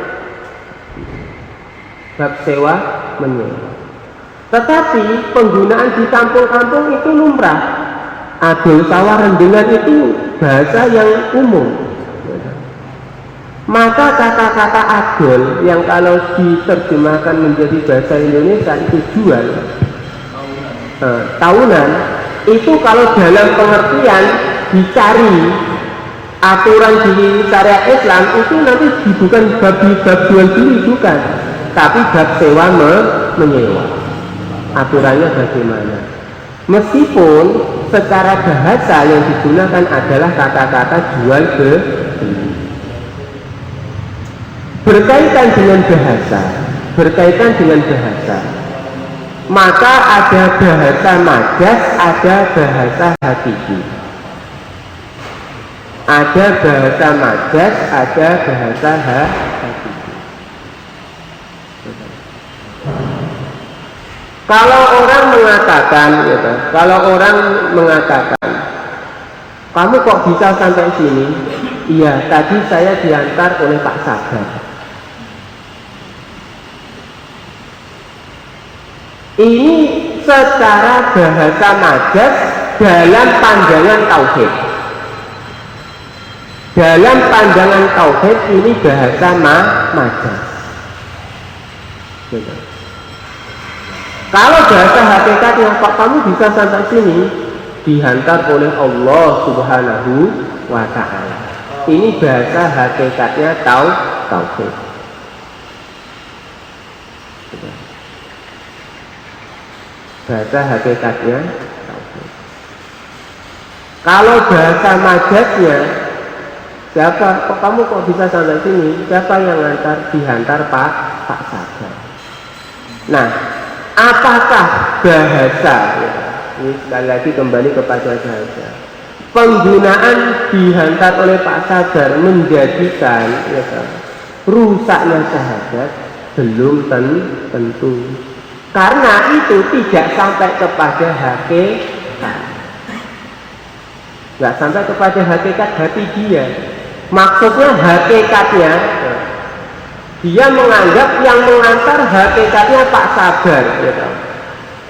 bab sewa menyewa. Tetapi penggunaan di kampung-kampung itu lumrah. Adol sawah rendengan itu bahasa yang umum. Maka kata-kata adol yang kalau diterjemahkan menjadi bahasa Indonesia itu jual, tahunan, itu kalau dalam pengertian dicari aturan di syariat Islam itu nanti bukan bab jual beli, bukan, tapi bab sewa menyewa. Aturannya bagaimana? Meskipun secara bahasa yang digunakan adalah kata-kata jual beli. Berkaitan dengan bahasa, maka ada bahasa majas, ada bahasa hakiki. Ada bahasa majas, ada bahasa hakiki. Kalau orang mengatakan, kamu kok bisa sampai sini? Iya, tadi saya diantar oleh Pak Sabar. Ini secara bahasa majas dalam pandangan tauhid. Dalam pandangan tauhid ini bahasa majas. Kalau bahasa hakikat yang kok kamu bisa sampai sini, dihantar oleh Allah Subhanahu wa Ta'ala. Ini bahasa hakikatnya tauhid. Bahasa hakikatnya tauhid. Kalau bahasa majasnya, siapa? Kok kamu kok bisa sampai sini? Siapa yang dihantar Pak Sabar. Nah, apakah bahasa, ini sekali lagi kembali kepada bahasa, penggunaan dihantar oleh Pak Sabar menjadikan rusaknya syahadat? Belum tentu, karena itu tidak sampai kepada hakikat, nggak sampai kepada hakikat hati dia. Maksudnya hakikatnya, dia menganggap yang mengantar hakikatnya Pak Sabar, gitu.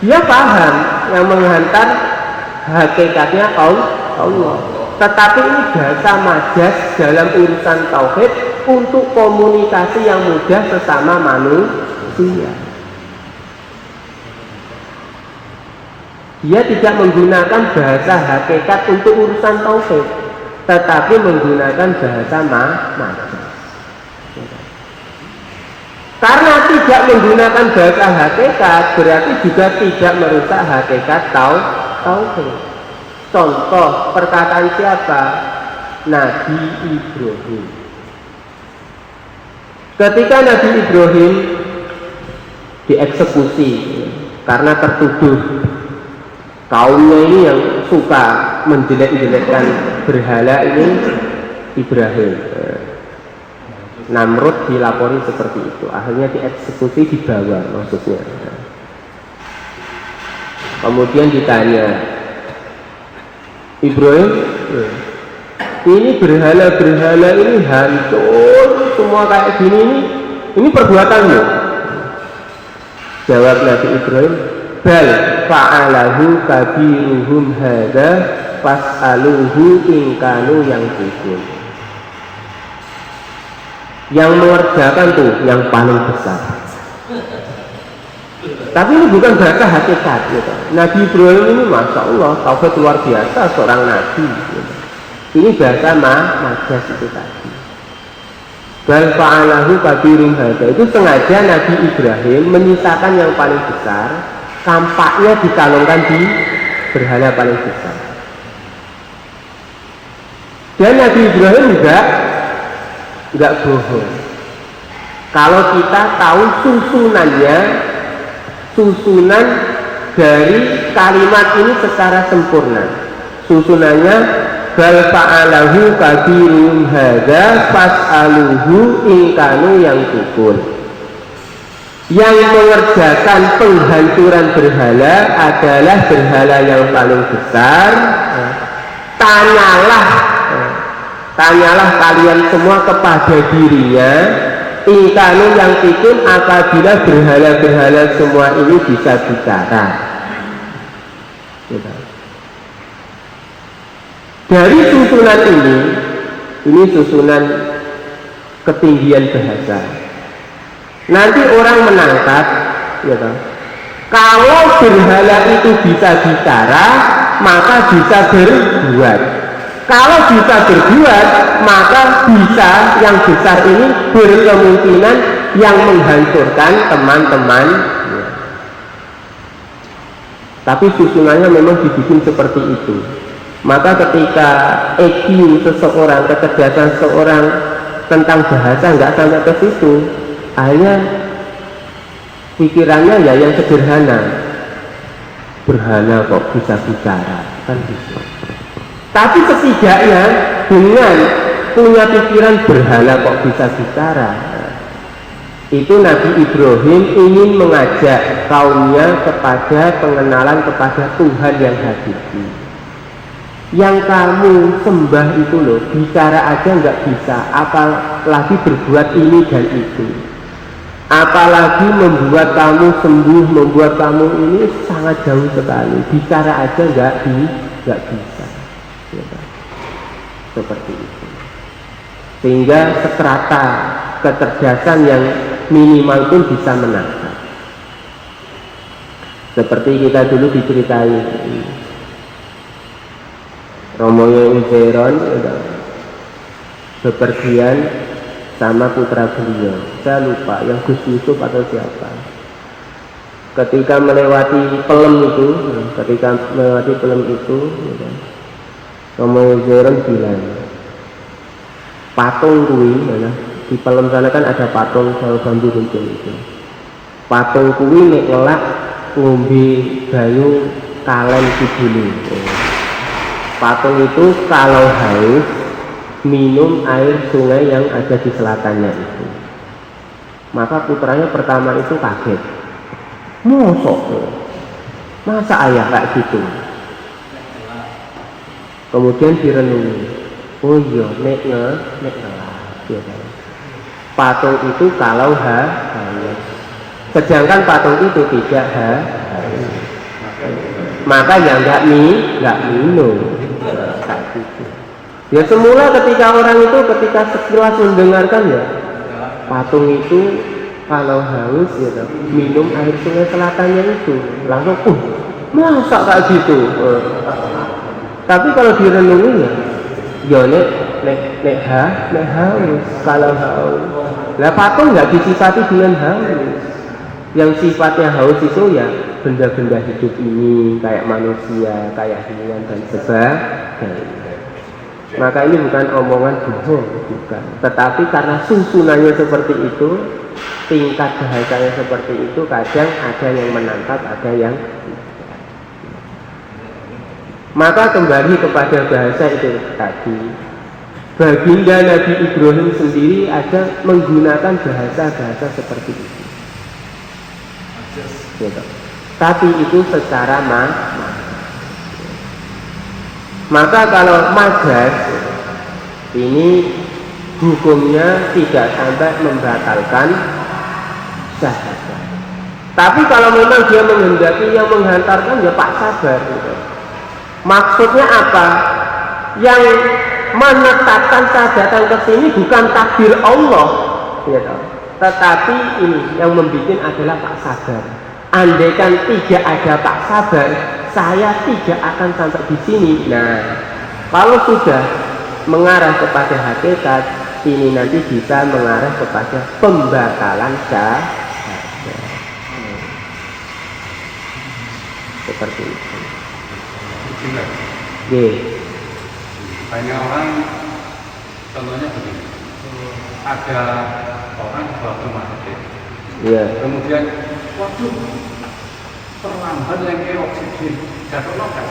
Dia paham yang menghantar hakikatnya Allah. Tetapi ini bahasa majas dalam urusan tauhid untuk komunikasi yang mudah sesama manusia. Dia tidak menggunakan bahasa hakikat untuk urusan tauhid, tetapi menggunakan bahasa majas. Karena tidak menggunakan bahasa hakikat berarti juga tidak merusak hakikat tauhid. Contoh perkataan siapa? Nabi Ibrahim. Ketika Nabi Ibrahim dieksekusi karena tertuduh kaumnya ini yang suka menjelek-jelekkan berhala ini, Ibrahim, Namrud dilapori seperti itu, akhirnya dieksekusi, dibawa maksudnya. Kemudian ditanya, Ibrahim, ini berhala-berhala ini hancur semua kayak gini, ini perbuatanmu? Jawab Nabi Ibrahim, bal fa'alahu kabiruhum hadza fas'aluhu in kanu yang jujur. Yang mengerjakan tuh yang paling besar. Tapi ini bukan bahasa hakikat gitu. Nabi Ibrahim ini Masya Allah tauhid luar biasa seorang nabi gitu. Ini bahasa majas itu tadi. Bal fa'alahu kabirum hadza, itu sengaja Nabi Ibrahim menyisakan yang paling besar, tampaknya dikalungkan di berhala paling besar. Dan Nabi Ibrahim enggak bohong. Kalau kita tahu susunan dari kalimat ini secara sempurna. Susunannya bal fa'alahu kabirum hadza fas'aluhu in kanu yang tukun. Yang mengerjakan penghancuran berhala adalah berhala yang paling besar. Tanyalah kalian semua kepada dirinya, ingkanu yang pikun apabila berhala-berhala semua ini bisa bicara. Dari susunan ini susunan ketinggian bahasa. Nanti orang menangkap, ya, kalau berhala itu bisa bicara, maka bisa berbuat. Kalau bisa berbuat, maka bisa yang besar ini berkemungkinan yang menghancurkan teman-teman. Tapi susunannya memang dibikin seperti itu. Maka ketika EQ seseorang, kecerdasan seseorang tentang bahasa nggak sampai ke situ, akhirnya pikirannya ya yang sederhana. Berhala kok bisa bicara, kan bisa. Tapi setidaknya dengan punya pikiran berhala kok bisa bicara, itu Nabi Ibrahim ingin mengajak kaumnya kepada pengenalan kepada Tuhan yang hakiki. Yang kamu sembah itu loh, bicara aja nggak bisa, apalagi berbuat ini dan itu. Apalagi membuat kamu sembuh, membuat kamu ini sangat jauh sekali. Bicara aja nggak bisa. Seperti itu. Sehingga strata kecerdasan yang minimal pun bisa menangkap. Seperti kita dulu diceritai Romonya Uzairon bepergian sama putra beliau, saya lupa yang Gus Yusuf atau siapa. Ketika melewati pelem itu, Romo Uzairon bilang, patung kuwi, di pelem sana kan ada patung sawo bambu runcing itu. Patung kuwi nek ngelak ngombe banyu kalen kidule. Patung itu kalau haus minum air sungai yang ada di selatannya itu. Maka putranya pertama itu kaget. Masa ayah kayak gitu? Kemudian direnungi. Oh iya, nek patung itu kalau haus. Sedangkan patung itu tidak haus. Maka yang nggak minum. Ya semula ketika orang itu sekilas mendengarkan ya patung itu kalau haus ya minum air sungai selatannya itu langsung masa kayak gitu. Tapi kalau direnungi ya nek haus, kalau haus lah patung nggak disifati dengan haus. Yang sifatnya haus itu ya benda-benda hidup ini kayak manusia, kayak hewan dan sebagainya. Maka ini bukan omongan bohong, bukan. Tetapi karena susunannya seperti itu, tingkat bahasanya seperti itu, kadang ada yang menangkap, ada yang tidak. Maka kembali kepada bahasa itu tadi, baginda Nabi Ibrahim sendiri ada menggunakan bahasa-bahasa seperti itu. Gitu. Tapi itu secara maka kalau majas ini hukumnya tidak sampai membatalkan syahadat. Tapi kalau memang dia menghendaki yang menghantarkan ya pak sabar gitu. Maksudnya apa? Yang menetapkan syahadatan ke sini bukan takdir Allah gitu. Tetapi ini yang membuat adalah pak sabar. andaikan tidak ada Pak Sabar, saya tidak akan sampai di sini. Nah, kalau sudah mengarah kepada hakikat, ini nanti bisa mengarah kepada pembatalan syahadat. Seperti itu. Banyak orang, contohnya begini, ada orang bawa rumah sakit, kemudian, waduh, terlambat yang ke oksigen, jatuhnya gak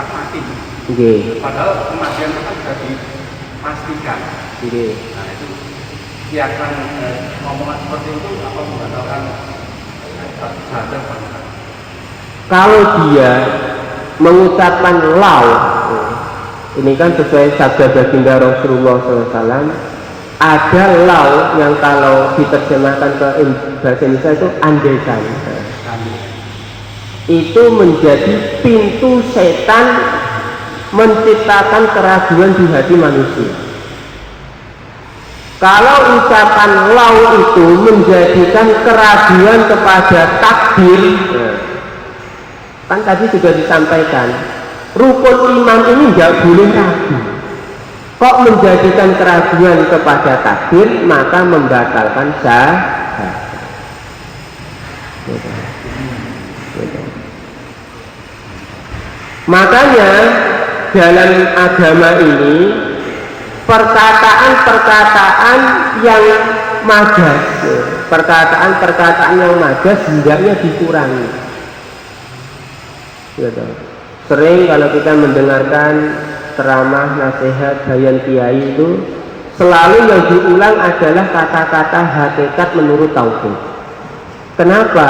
mati. Padahal kematian itu kan sudah dipastikan. Nah itu, dia akan ngomongan seperti itu, apa membatalkan syahadat bangsa? Kalau dia mengucapkan lau, ini kan sesuai sabda baginda Rasulullah SAW, ada lau yang kalau diterjemahkan ke bahasa Indonesia itu andaikan. Itu menjadi pintu setan menciptakan keraguan di hati manusia. Kalau ucapan lau itu menjadikan keraguan kepada takdir, kan tadi sudah disampaikan, rukun iman ini nggak boleh ragu. Kok menjadikan keraguan kepada takdir, maka membatalkan syahadat. Makanya dalam agama ini perkataan-perkataan yang majas, perkataan-perkataan yang majas hendaknya dikurangi. Sering kalau kita mendengarkan ceramah, nasihat, bayan kiai itu selalu yang diulang adalah kata-kata hakikat menurut tauhid. Kenapa?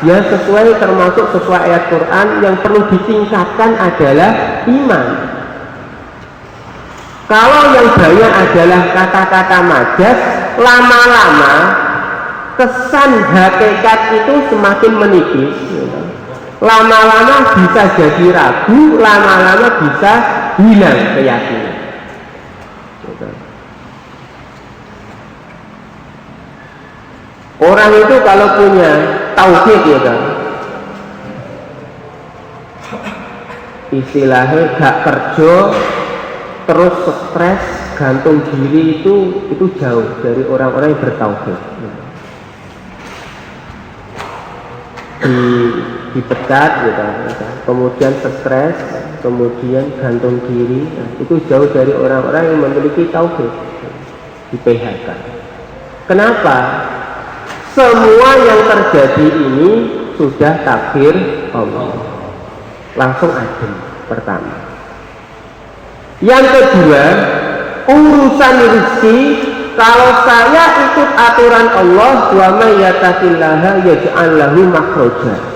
Ya sesuai, termasuk sesuai ayat Quran yang perlu ditingkatkan adalah iman. Kalau yang banyak adalah kata-kata majas, lama-lama kesan hakikat itu semakin menipis. Lama-lama bisa jadi ragu, lama-lama bisa hilang keyakinan. Orang itu kalau punya tauhid ya kan, istilahnya gak kerja terus stres gantung diri, itu jauh dari orang-orang yang bertauhid. Dipecat gitu, kemudian stres, kemudian gantung diri, itu jauh dari orang-orang yang memiliki tauhid, di PHK. Kenapa? Semua yang terjadi ini sudah takdir Allah, langsung adem. Pertama. Yang kedua, urusan rezeki, kalau saya ikut aturan Allah, wa may yattaqillaha yaj'al lahu makhraja.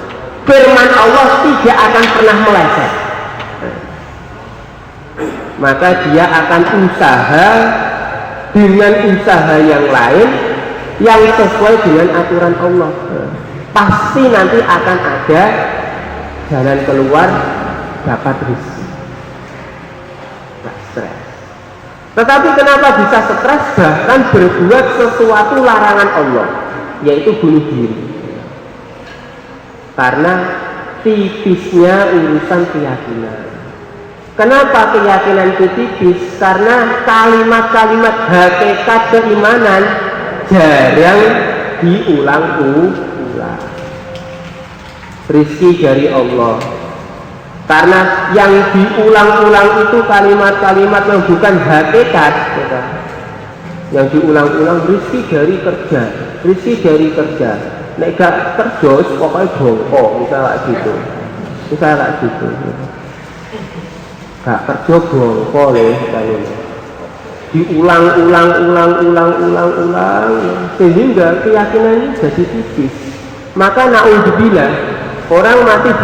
Firman Allah tidak akan pernah meleset. Maka dia akan usaha dengan usaha yang lain yang sesuai dengan aturan Allah. Pasti nanti akan ada jalan keluar, dapat rezeki. Stres. Tetapi kenapa bisa stres? Bahkan berbuat sesuatu larangan Allah, yaitu bunuh diri. Karena tipisnya urusan keyakinan. Kenapa keyakinan itu tipis? Karena kalimat-kalimat hakikat keimanan jarang diulang-ulang. Rizki dari Allah. Karena yang diulang-ulang itu kalimat-kalimat yang bukan hakikat. Yang diulang-ulang rizki dari kerja, rizki dari kerja. Nek gak kerja pokoknya bongkok, misalnya gitu. Gak kerja bongkok leh kali. Diulang-ulang sehingga keyakinan ini jadi tipis. Maka naudzubillah, orang mati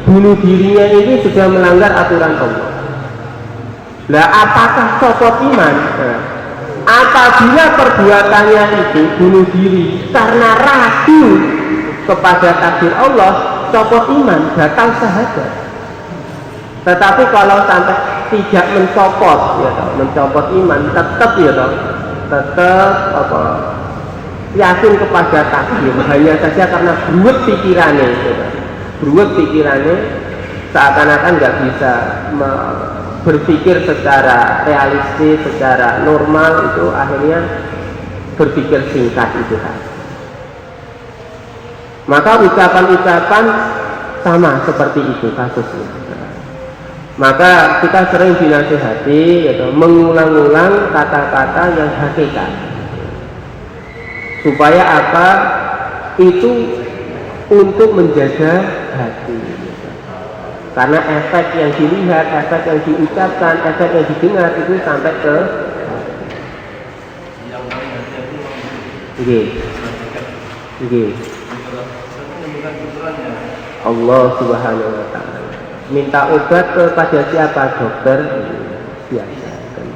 bunuh dirinya ini sudah melanggar aturan Allah. Lah apakah copot iman? Apabila perbuatannya itu bunuh diri karena ragu kepada takdir Allah, copot iman, batal syahadat. Tetapi kalau sampai tidak mencopot iman, tetap yakin kepada takdir hanya saja karena beruwet pikirannya seakan-akan nggak bisa berpikir secara realistis, secara normal, itu akhirnya berpikir singkat itu kan. Maka ucapan-ucapan sama seperti itu kasusnya. Maka kita sering dinasihati yaitu mengulang-ulang kata-kata yang hakikat. Supaya apa? Itu untuk menjaga hati. Karena efek yang dilihat, efek yang diucapkan, efek yang didengar itu sampai ke Allah Subhanahu wa ta'ala. Minta obat kepada siapa? Dokter biasa kan.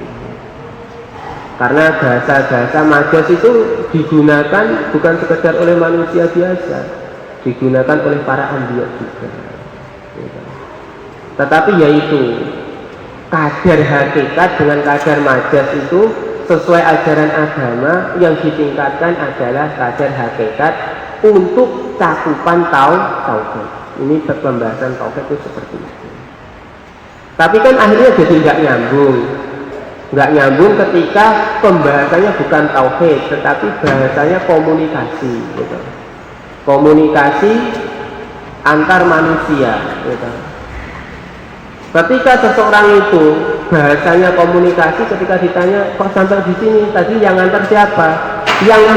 Karena bahasa-bahasa majas itu digunakan bukan sekedar oleh manusia biasa, digunakan oleh para anbiya juga. Tetapi yaitu kadar hakikat dengan kadar majas itu sesuai ajaran agama yang ditingkatkan adalah kadar hakikat untuk cakupan tauhid. Ini pembahasan tauhid itu seperti itu. Tapi kan akhirnya jadi nggak nyambung ketika pembahasannya bukan tauhid, tetapi bahasanya komunikasi, gitu. Komunikasi antar manusia, gitu. Ketika seseorang itu bahasanya komunikasi, ketika ditanya kok sampai di sini tadi yang antar siapa? Yang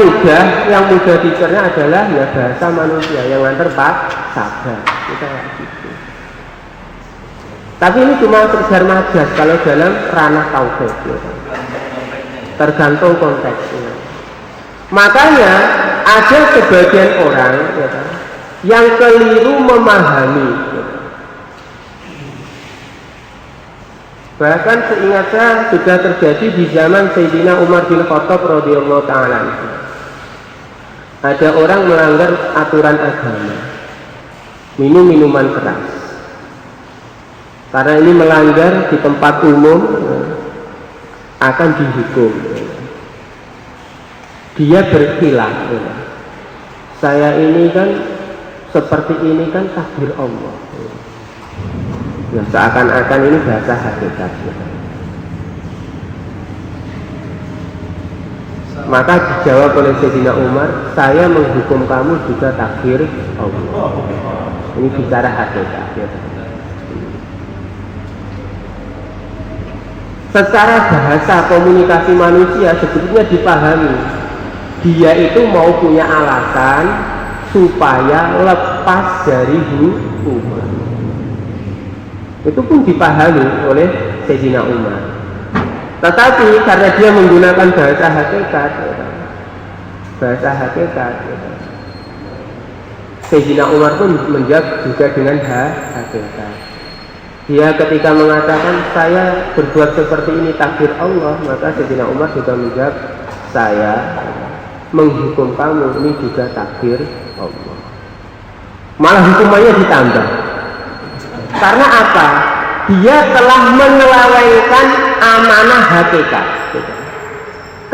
mudah dicerna adalah ya bahasa manusia, yang antar Pak Sabar. Kita gitu. Tapi ini cuma sekedar majas kalau dalam ranah tauhid, gitu. Tergantung konteksnya. Makanya ada sebagian orang, gitu, yang keliru memahami, gitu. Bahkan seingat saya sudah terjadi di zaman Sayyidina Umar bin Khattab radhiyallahu ta'ala. Ada orang melanggar aturan agama, minum minuman keras. Karena ini melanggar di tempat umum, akan dihukum. Dia berkhilaf, saya ini kan seperti ini kan takdir Allah. Ya, seakan-akan ini bahasa hakikat. Maka dijawab oleh Sayyidina Umar, saya menghukum kamu juga takdir Allah. Ini bicara hakikat, ya. Secara bahasa komunikasi manusia sebetulnya dipahami, dia itu mau punya alasan supaya lepas dari hukuman. Itu pun dipahami oleh Sayyidina Umar. Tetapi karena dia menggunakan bahasa hakikat, Sayyidina Umar pun menjawab juga dengan hakikat. Dia ketika mengatakan saya berbuat seperti ini takdir Allah, maka Sayyidina Umar juga menjawab saya menghukum kamu ini juga takdir Allah. Malah hukumannya ditambah. Karena apa? Dia telah menyelewengkan amanah hakikat.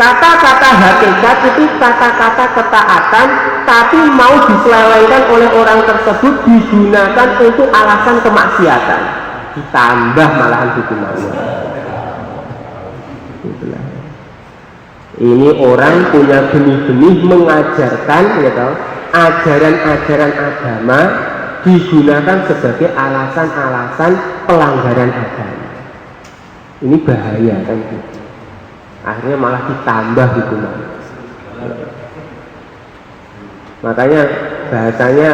Kata-kata hakikat itu kata-kata ketaatan, tapi mau diselewengkan oleh orang tersebut digunakan untuk alasan kemaksiatan, ditambah malahan hukumannya. Ini orang punya benih-benih mengajarkan, gitu, ajaran-ajaran agama digunakan sebagai alasan-alasan pelanggaran agama. Ini bahaya kan gitu. Akhirnya malah ditambah hukuman. Makanya bahasanya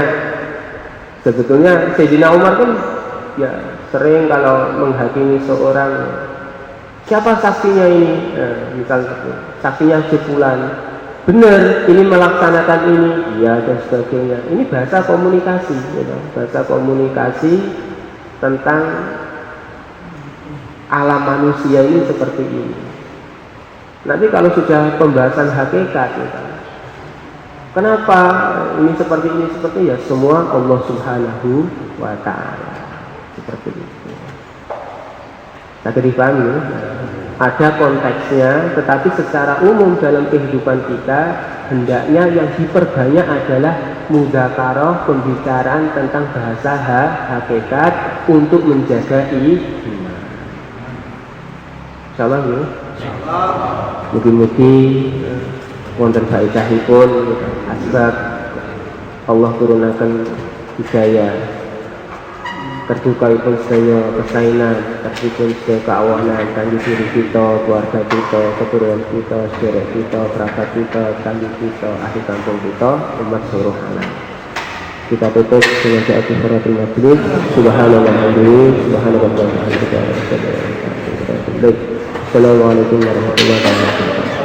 sebetulnya Sayyidina Umar kan ya sering kalau menghakimi seorang, siapa saksinya ini, misalnya saksinya si fulan, benar ini melaksanakan ini, ya dan sebagainya. Ini bahasa komunikasi, gitu. Bahasa komunikasi tentang alam manusia ini seperti ini. Nanti kalau sudah pembahasan hakikat, gitu. Kenapa ini seperti ya semua Allah Subhanahu wa ta'ala seperti itu. Kita dipahami, ya? Ada konteksnya, tetapi secara umum dalam kehidupan kita hendaknya yang diperbanyak adalah mudzakarah, pembicaraan tentang bahasa hakikat untuk menjaga iman. Sama ya? Mugi-mugi wonten faedahipun asbab Allah turunaken hidayah, terbukaipun sedaya kesainan, terbukaipun sedaya keawanan kangge diri kita, keluarga kita, keturunan kita, sedherek kita, kerabat kita, kangge kita, ahli kampung kita, umat seluruh alam. Kita tutup dengan doa kifaratul majlis. Subhanallah walhamdulillah, subhanallah walhamdulillah. Assalamualaikum warahmatullahi wabarakatuh.